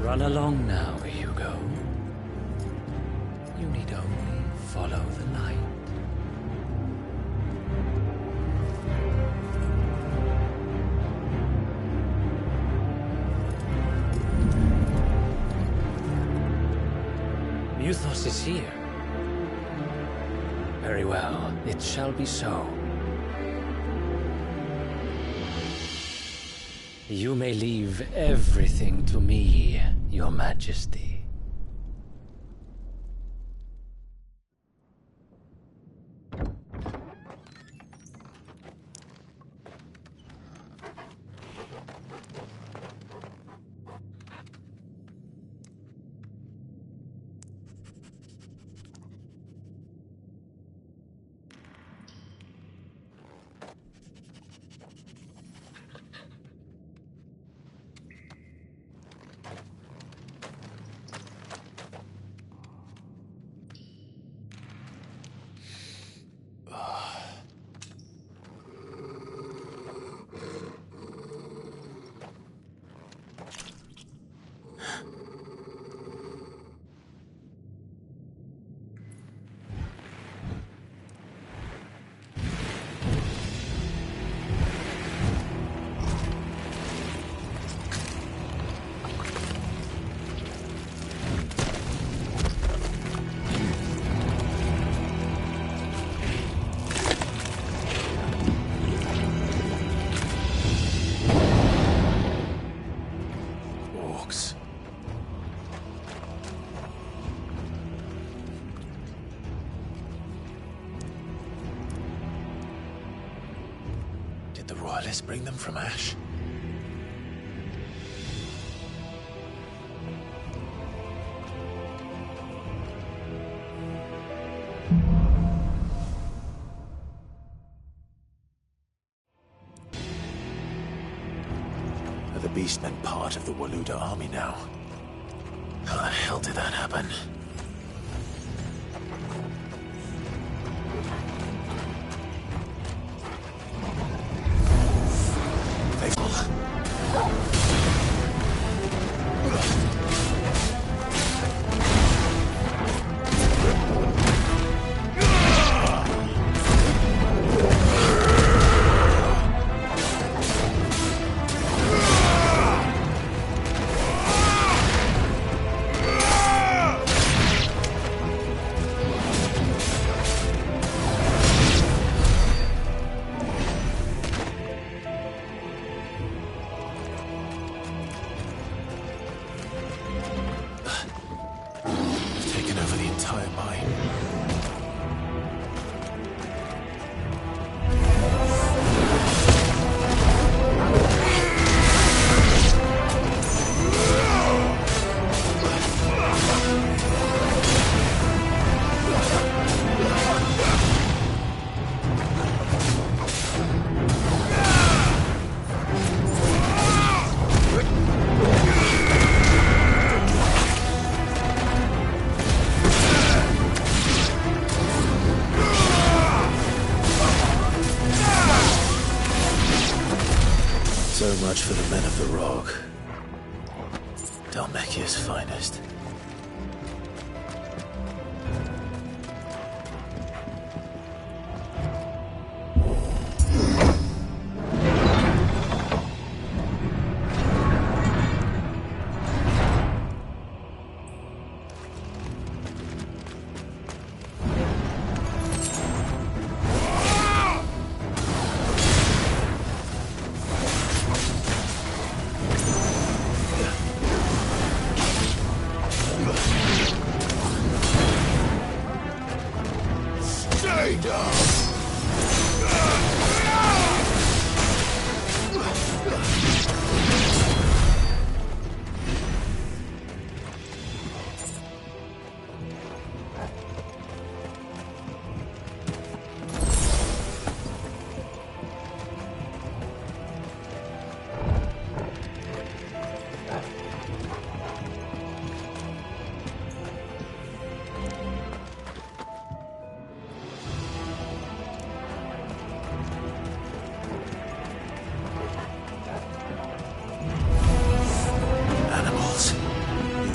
Run along now, Hugo. You need only follow the light. Muthos is here. Very well, it shall be so. You may leave everything to me, Your Majesty. Did the royalists bring them from Ash? Are the Beastmen part of the Waluda army now? How the hell did that happen? taken over the entire mine. So much for the men of the Rock. Dalmekia's finest.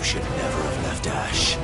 Should never have left Ash.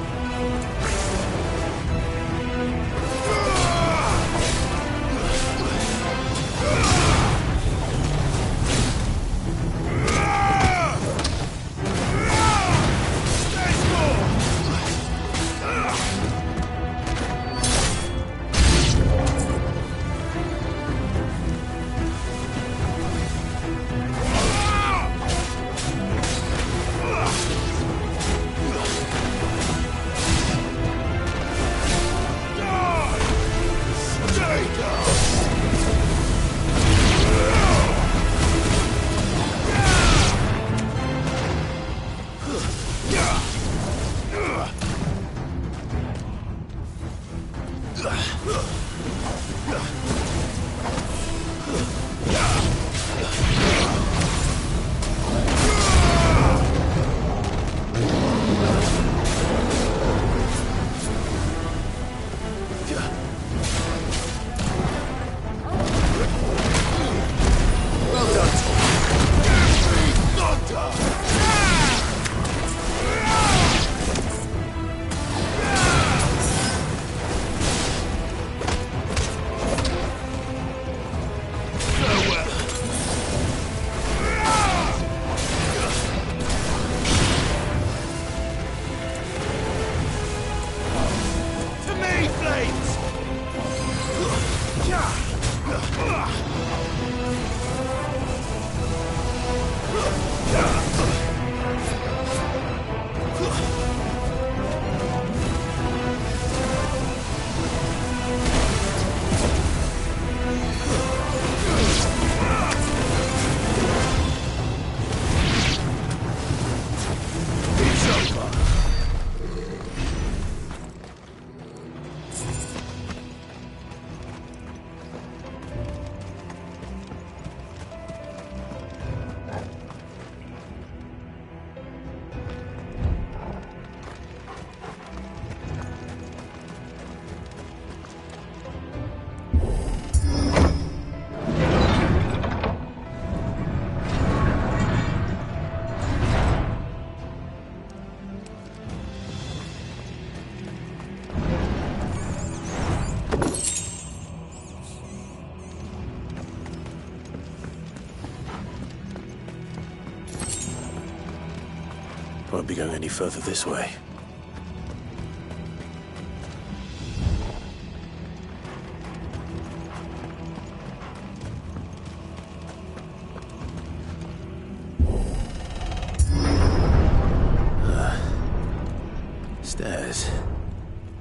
Won't be going any further this way. Stairs.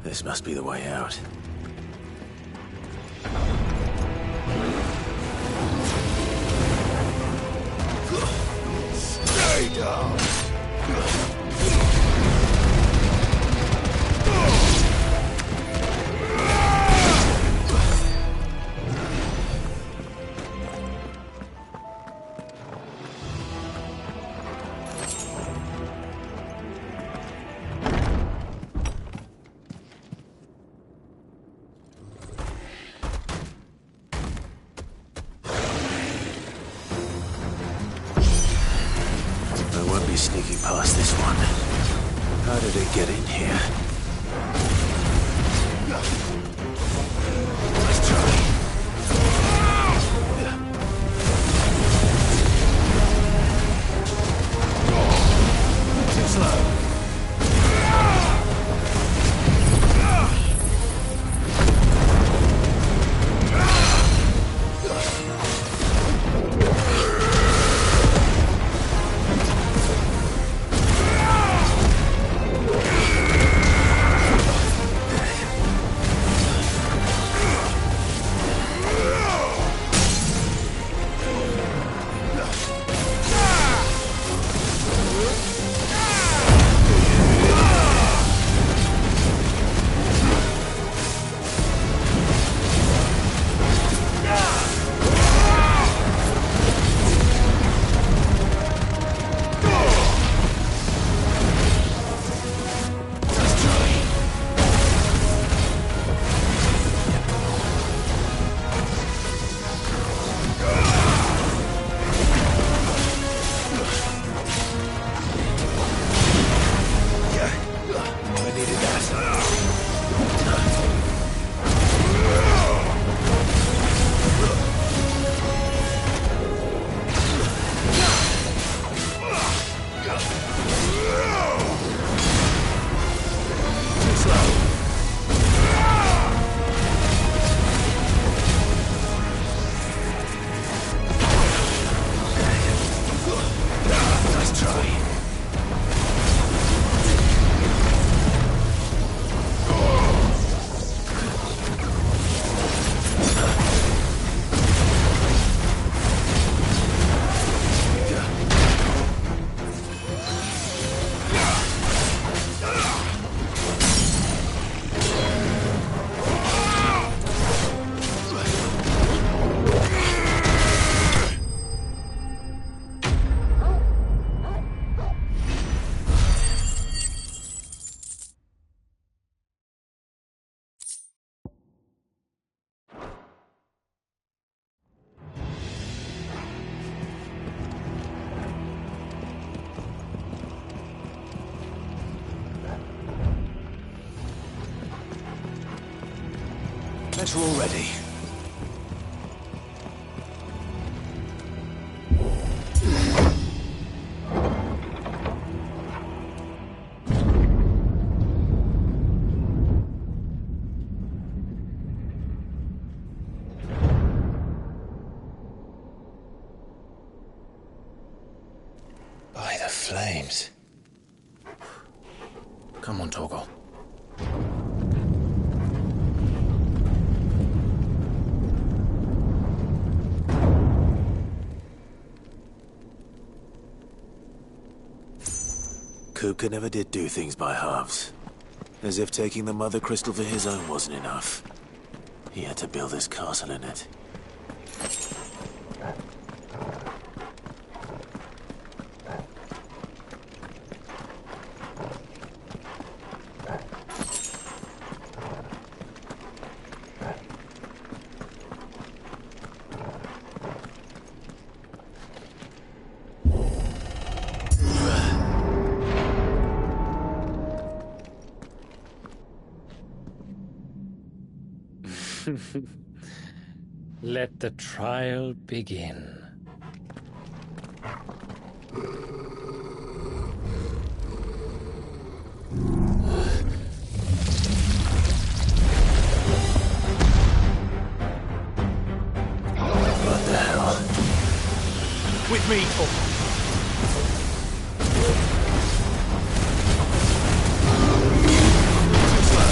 This must be the way out. Stay down! Sneaking past this one. How did it get in here? Let's try. Too slow. Better already. By the flames. Come on, Torgal. Kupka never did do things by halves. As if taking the Mother Crystal for his own wasn't enough. He had to build his castle in it. Let the trial begin. What the hell? With me, Torgal. Too slow.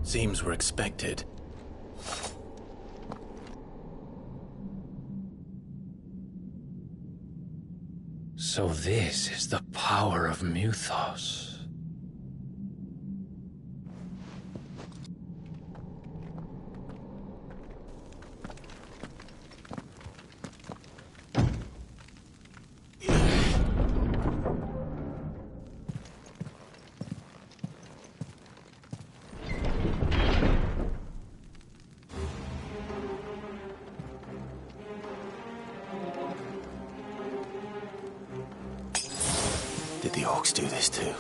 Seems we're expected. So this is the power of Muthos. Did the orcs do this too?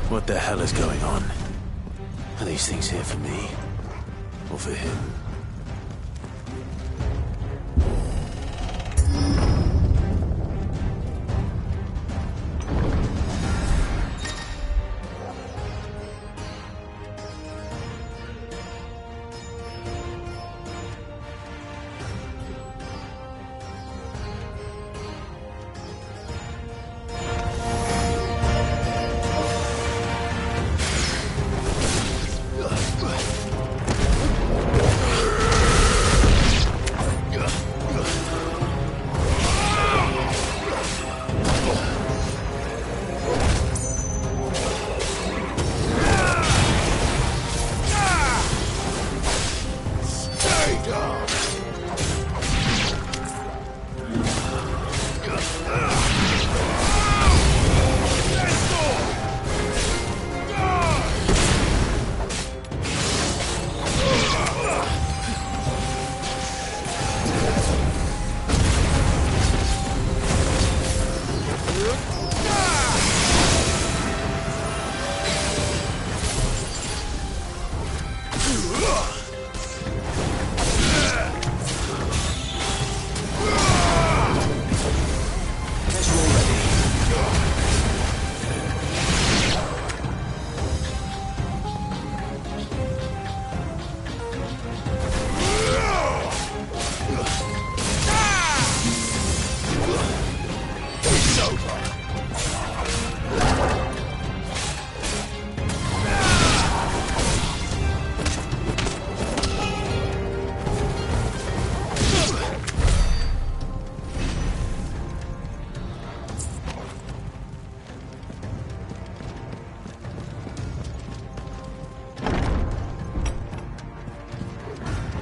What the hell is going on? Are these things here for me? Or for him?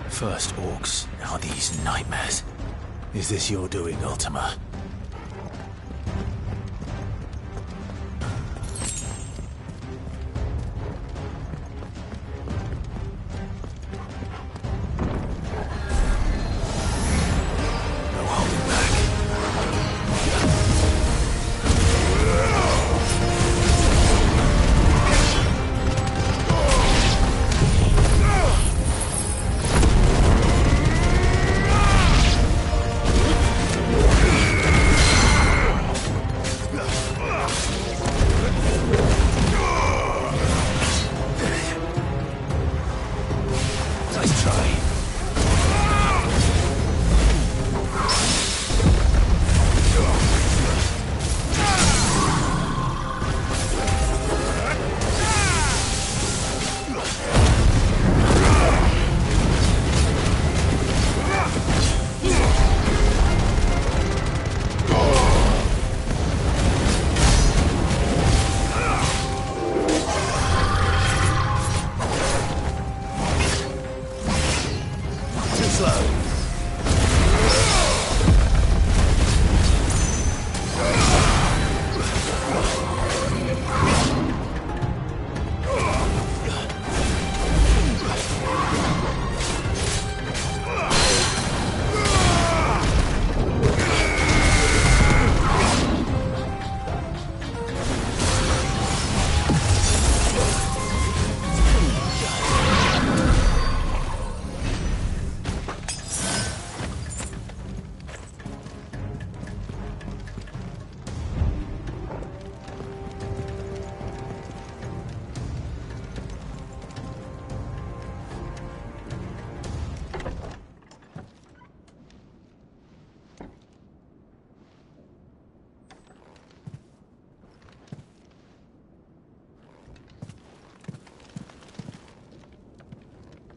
First orcs, now these nightmares. Is this your doing, Ultima? Nice try.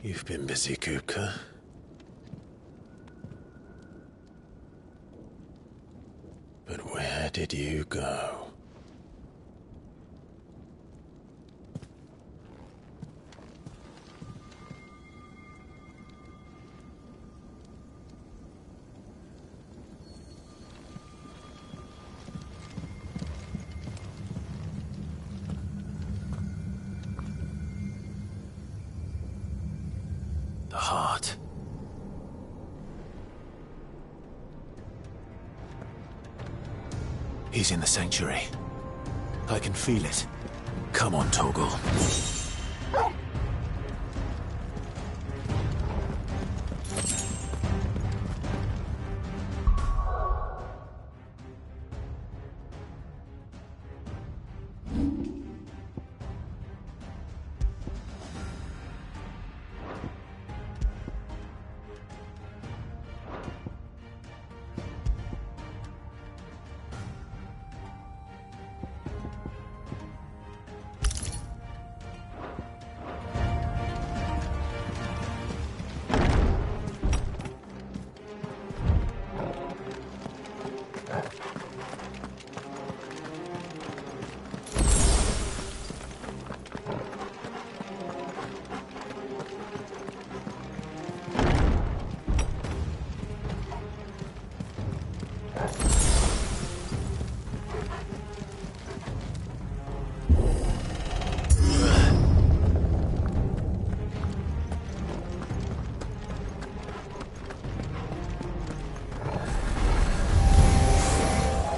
You've been busy, Kupka. But where did you go? The heart. He's in the sanctuary. I can feel it. Come on, Torgal.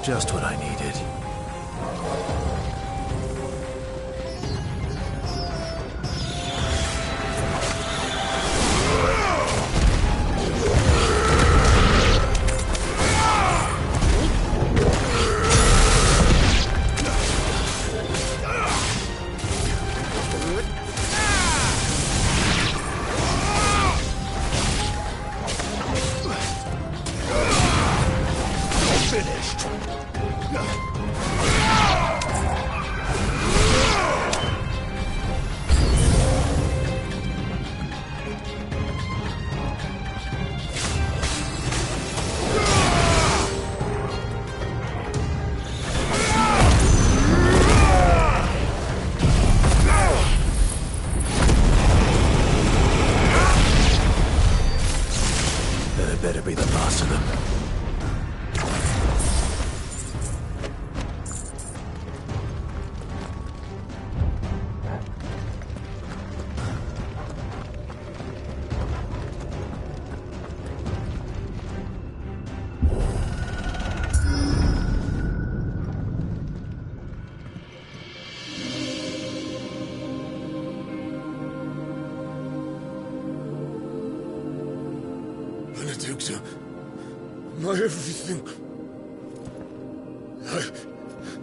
Just what I needed. Better be the last of them. My everything.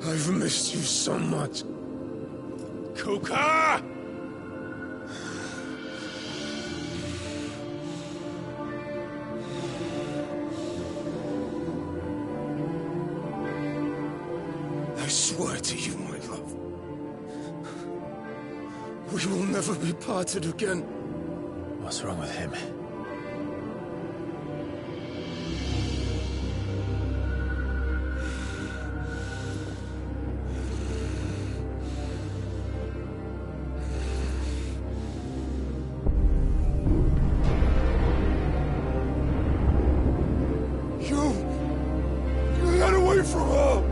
I've missed you so much. Kuka! swear to you, my love, we will never be parted again. What's wrong with him? You got away from her!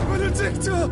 Benedicta!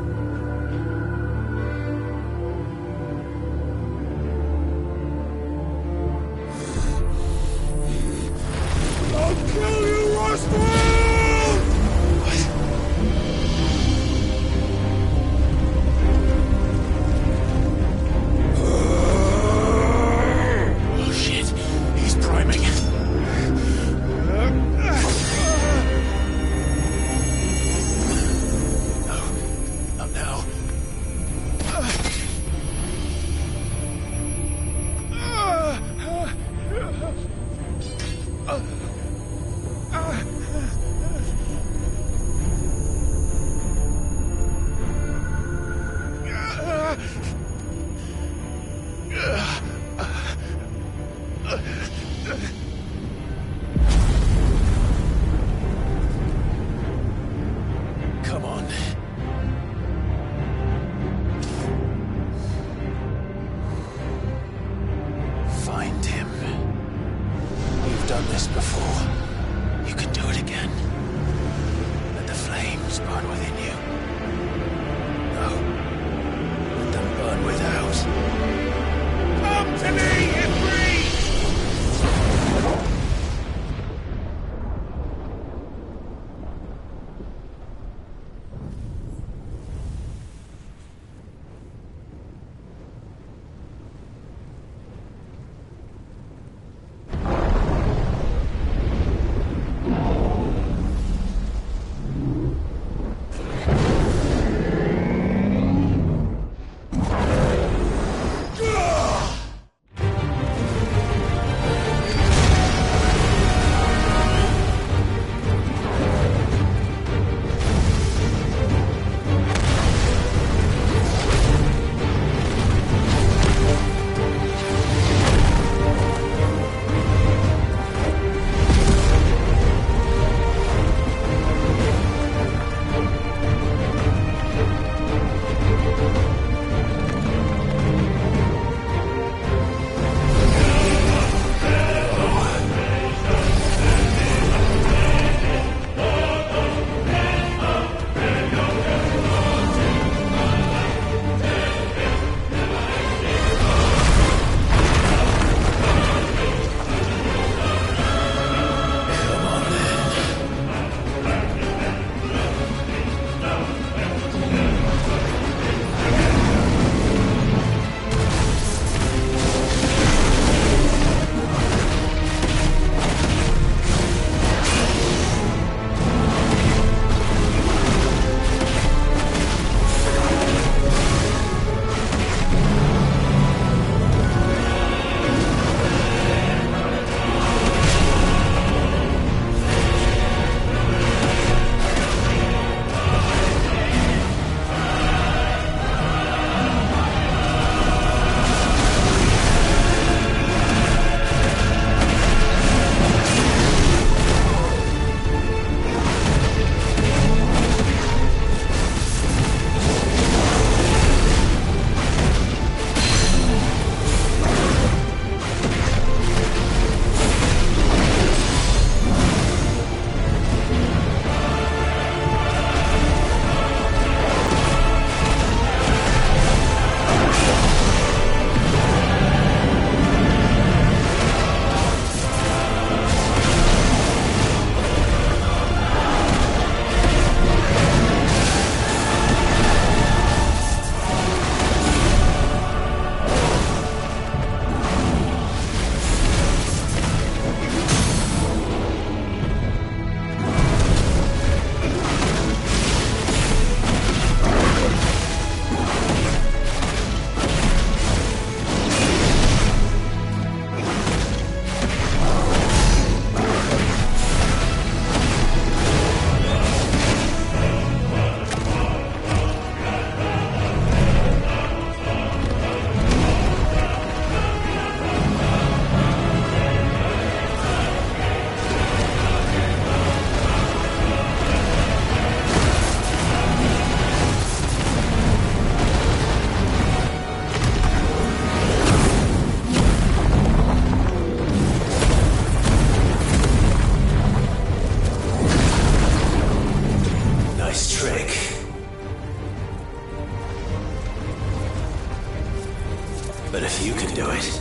But if you can do it,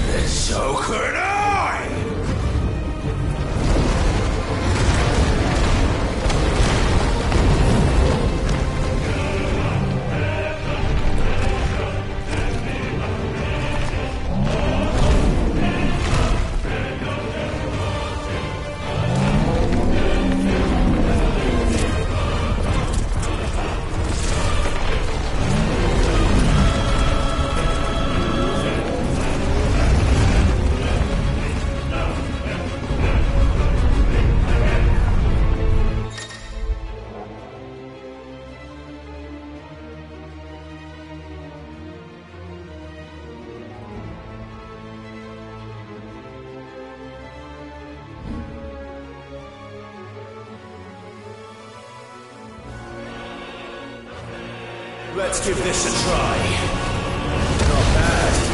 then so could I! let's give this a try. Not bad.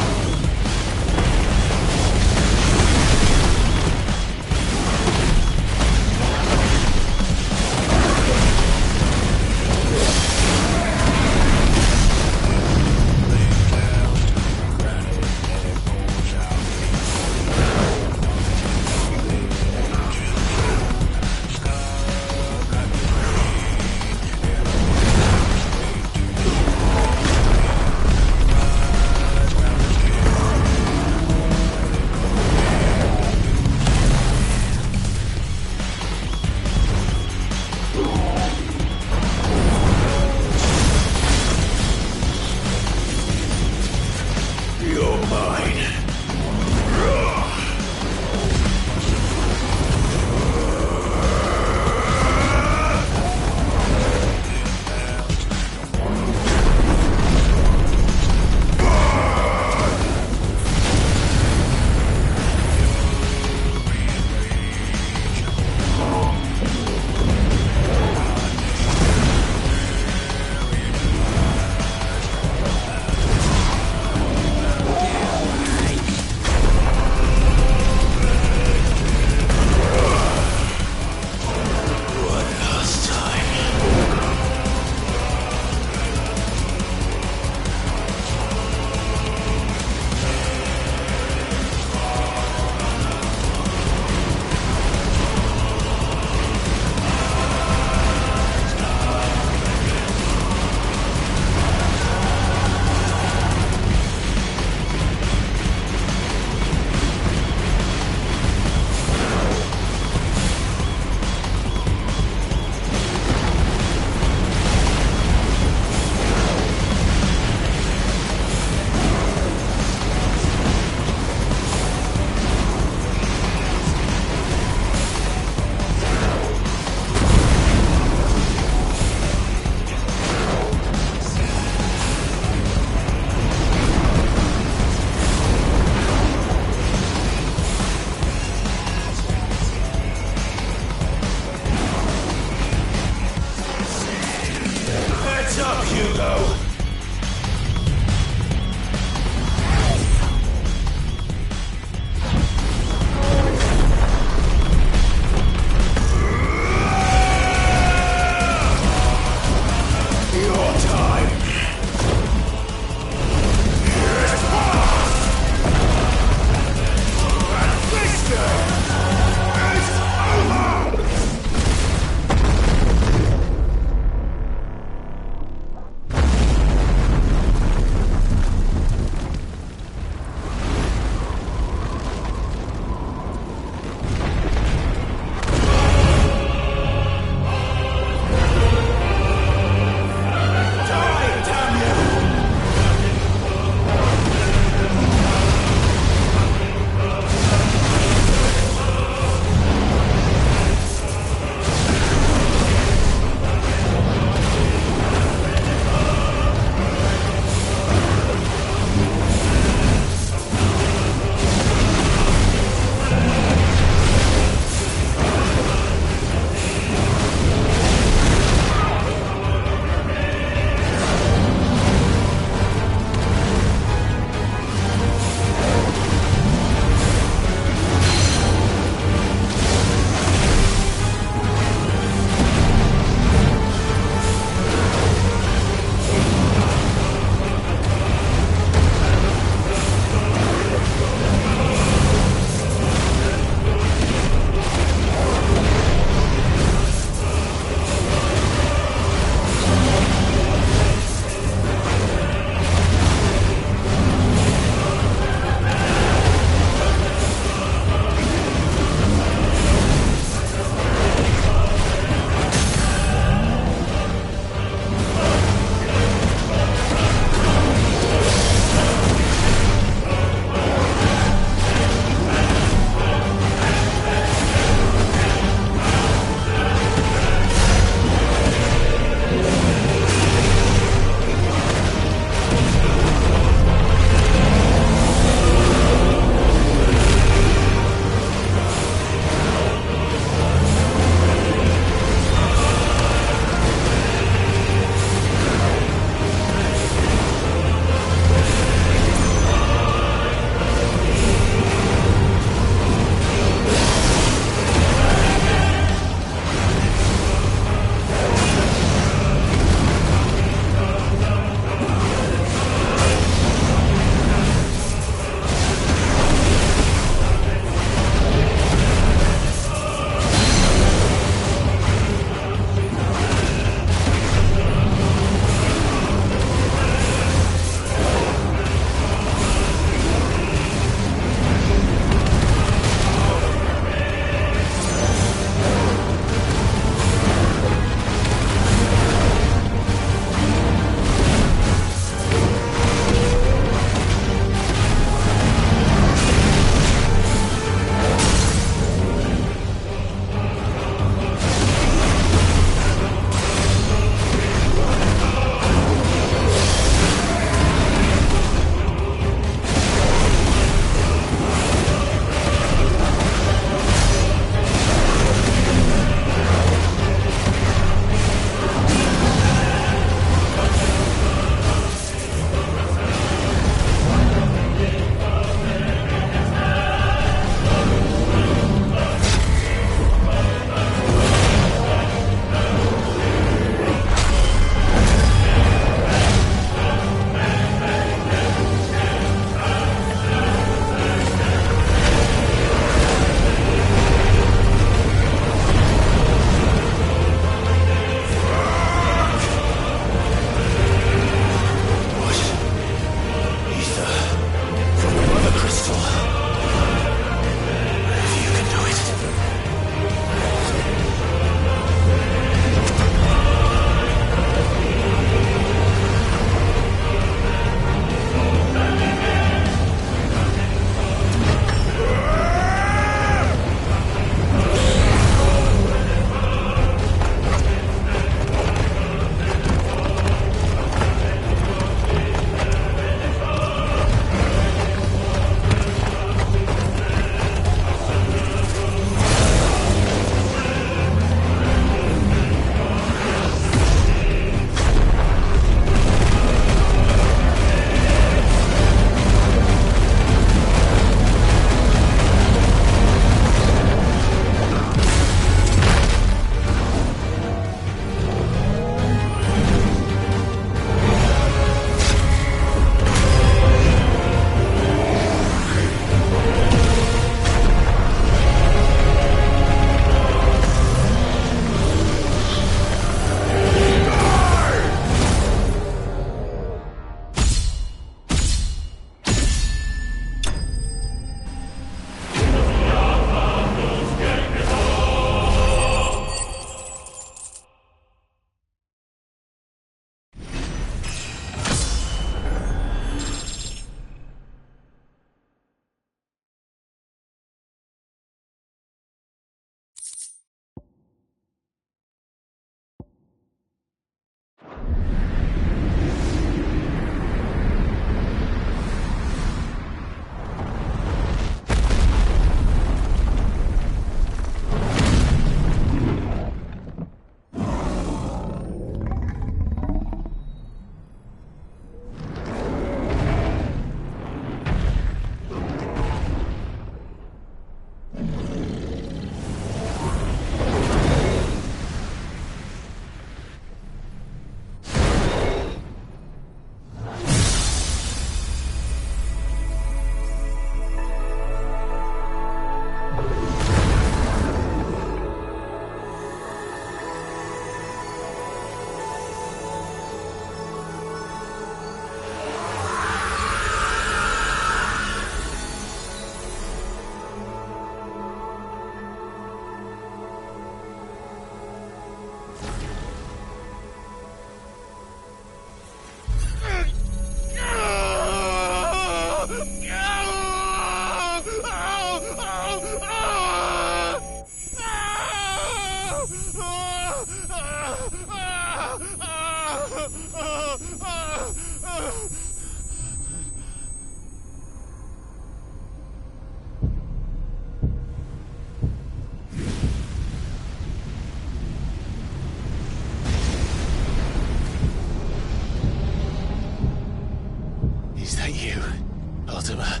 Mortimer.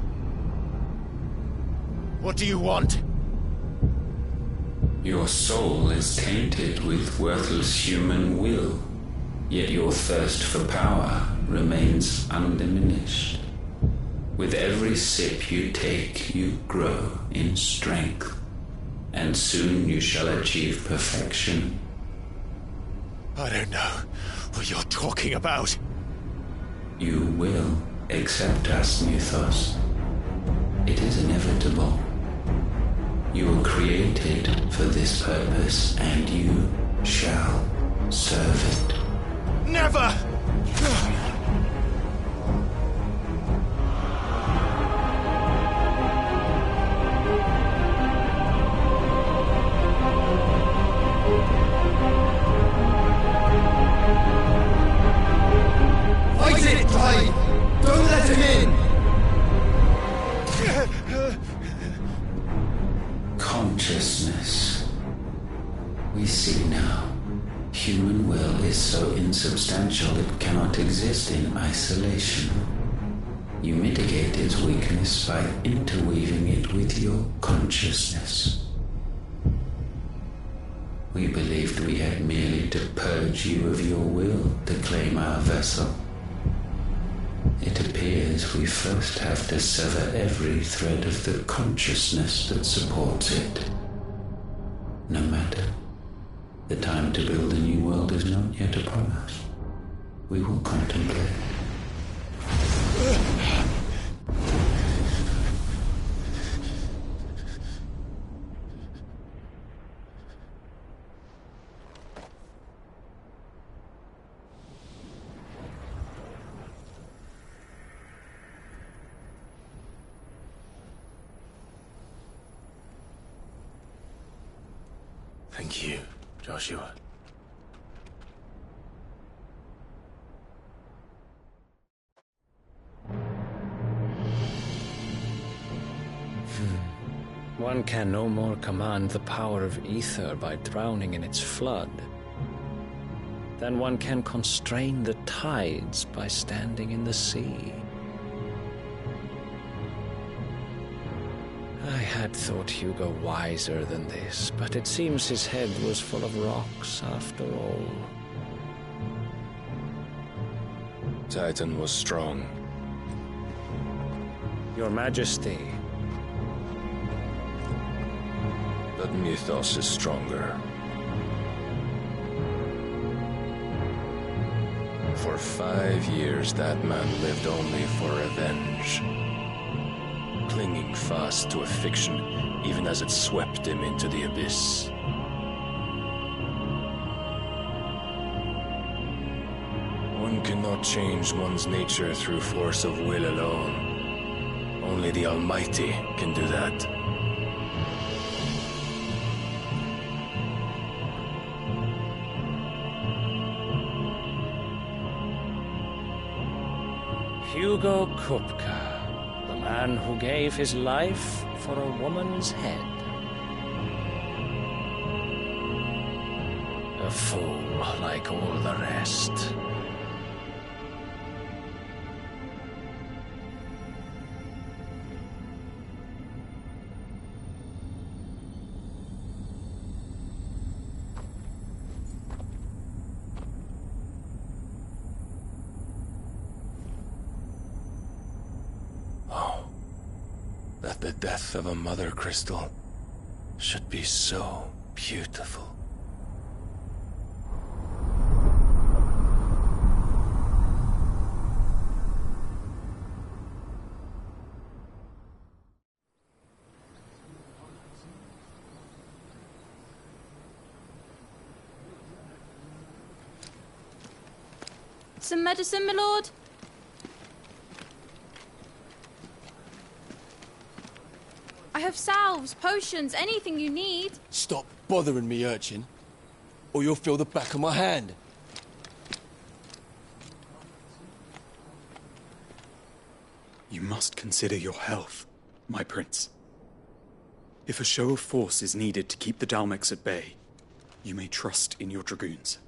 What do you want? Your soul is tainted with worthless human will, yet your thirst for power remains undiminished. With every sip you take, you grow in strength, and soon you shall achieve perfection. I don't know what you're talking about. You will accept us, Mythos. It is inevitable. You were created for this purpose, and you shall serve it. Never! Fight it, Tide! Don't let him in! Consciousness. We see now. Human will is so insubstantial it cannot exist in isolation. You mitigate its weakness by interweaving it with your consciousness. We believed we had merely to purge you of your will to claim our vessel. It appears we first have to sever every thread of the consciousness that supports it. No matter. The time to build a new world is not yet upon us. We will contemplate. Thank you, Joshua. One can no more command the power of ether by drowning in its flood than one can constrain the tides by standing in the sea. I had thought Hugo wiser than this, but it seems his head was full of rocks after all. Titan was strong. Your Majesty. But Mythos is stronger. For 5 years, that man lived only for revenge. Clinging fast to a fiction, even as it swept him into the abyss. One cannot change one's nature through force of will alone. Only the Almighty can do that. Hugo Kupka, the man who gave his life for a woman's head. A fool like all the rest. That the death of a mother crystal should be so beautiful. Some medicine, my lord? I have salves, potions, anything you need. Stop bothering me, urchin, or you'll feel the back of my hand. You must consider your health, my prince. If a show of force is needed to keep the Dalmex at bay, you may trust in your dragoons.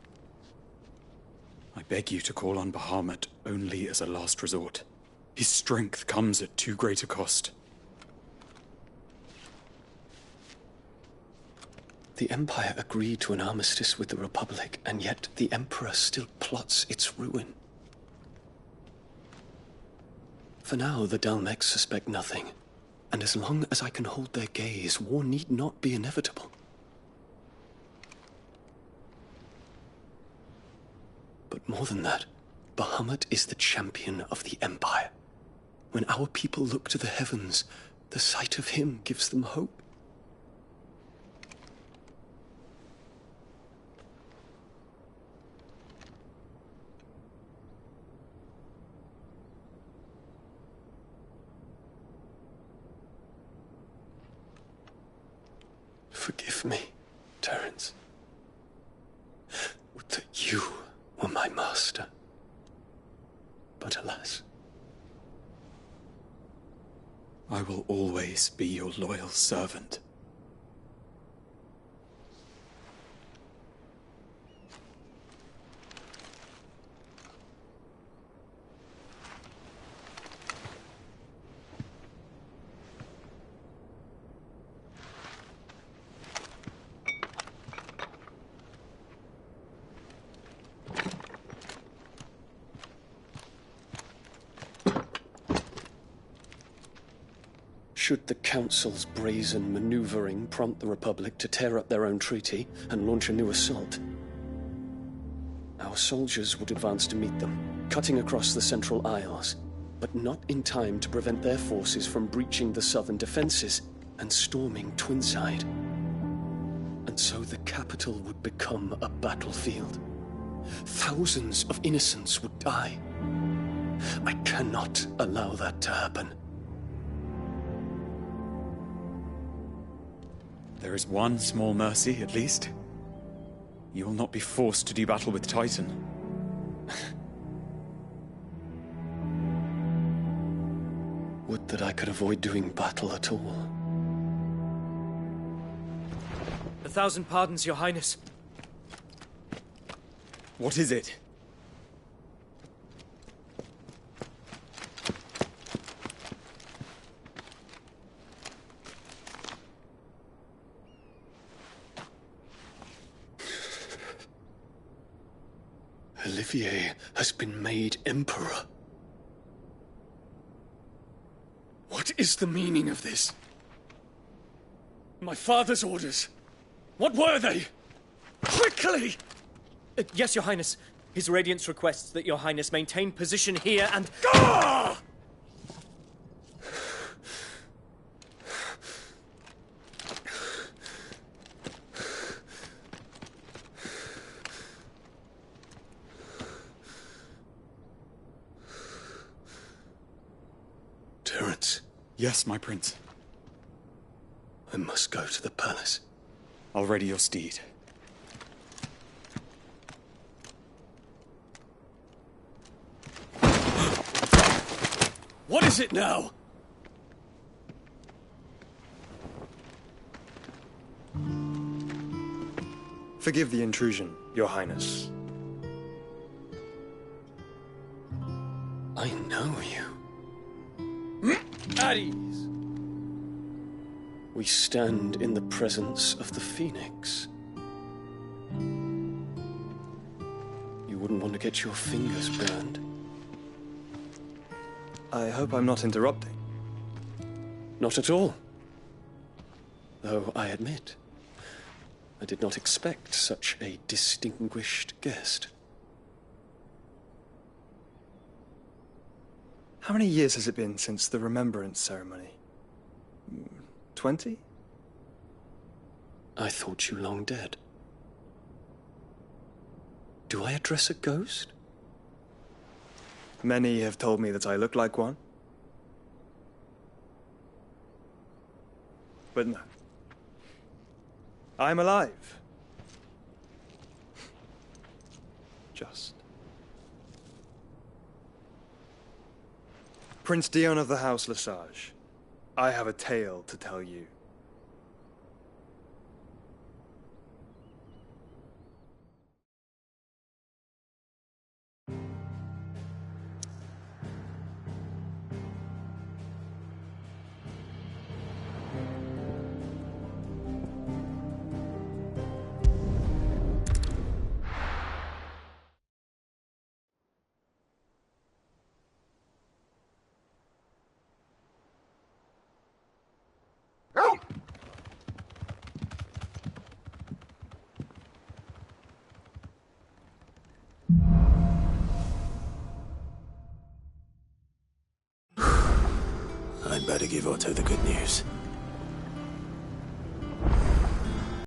I beg you to call on Bahamut only as a last resort. His strength comes at too great a cost. The Empire agreed to an armistice with the Republic, and yet the Emperor still plots its ruin. For now, the Dalmex suspect nothing, and as long as I can hold their gaze, war need not be inevitable. But more than that, Bahamut is the champion of the Empire. When our people look to the heavens, the sight of him gives them hope. Forgive me, Terence. Would that you were my master. But alas. I will always be your loyal servant. Should the Council's brazen maneuvering prompt the Republic to tear up their own treaty and launch a new assault, our soldiers would advance to meet them, cutting across the Central Isles, but not in time to prevent their forces from breaching the southern defenses and storming Twinside. And so the capital would become a battlefield. Thousands of innocents would die. I cannot allow that to happen. There is one small mercy, at least. You will not be forced to do battle with Titan. Would that I could avoid doing battle at all. 1,000 pardons, Your Highness. What is it? Olivier has been made Emperor. What is the meaning of this? My father's orders. What were they? Quickly! Yes, Your Highness. His Radiance requests that Your Highness maintain position here and... Ah! Terence. Yes, my prince. I must go to the palace. I'll ready your steed. What is it now? Forgive the intrusion, Your Highness. I know you. At ease. We stand in the presence of the Phoenix. You wouldn't want to get your fingers burned. I hope I'm not interrupting. Not at all. Though I admit, I did not expect such a distinguished guest. How many years has it been since the Remembrance ceremony? 20? I thought you long dead. Do I address a ghost? Many have told me that I look like one. But no. I'm alive. Just. Prince Dion of the House Lesage, I have a tale to tell you. better give Otto the good news.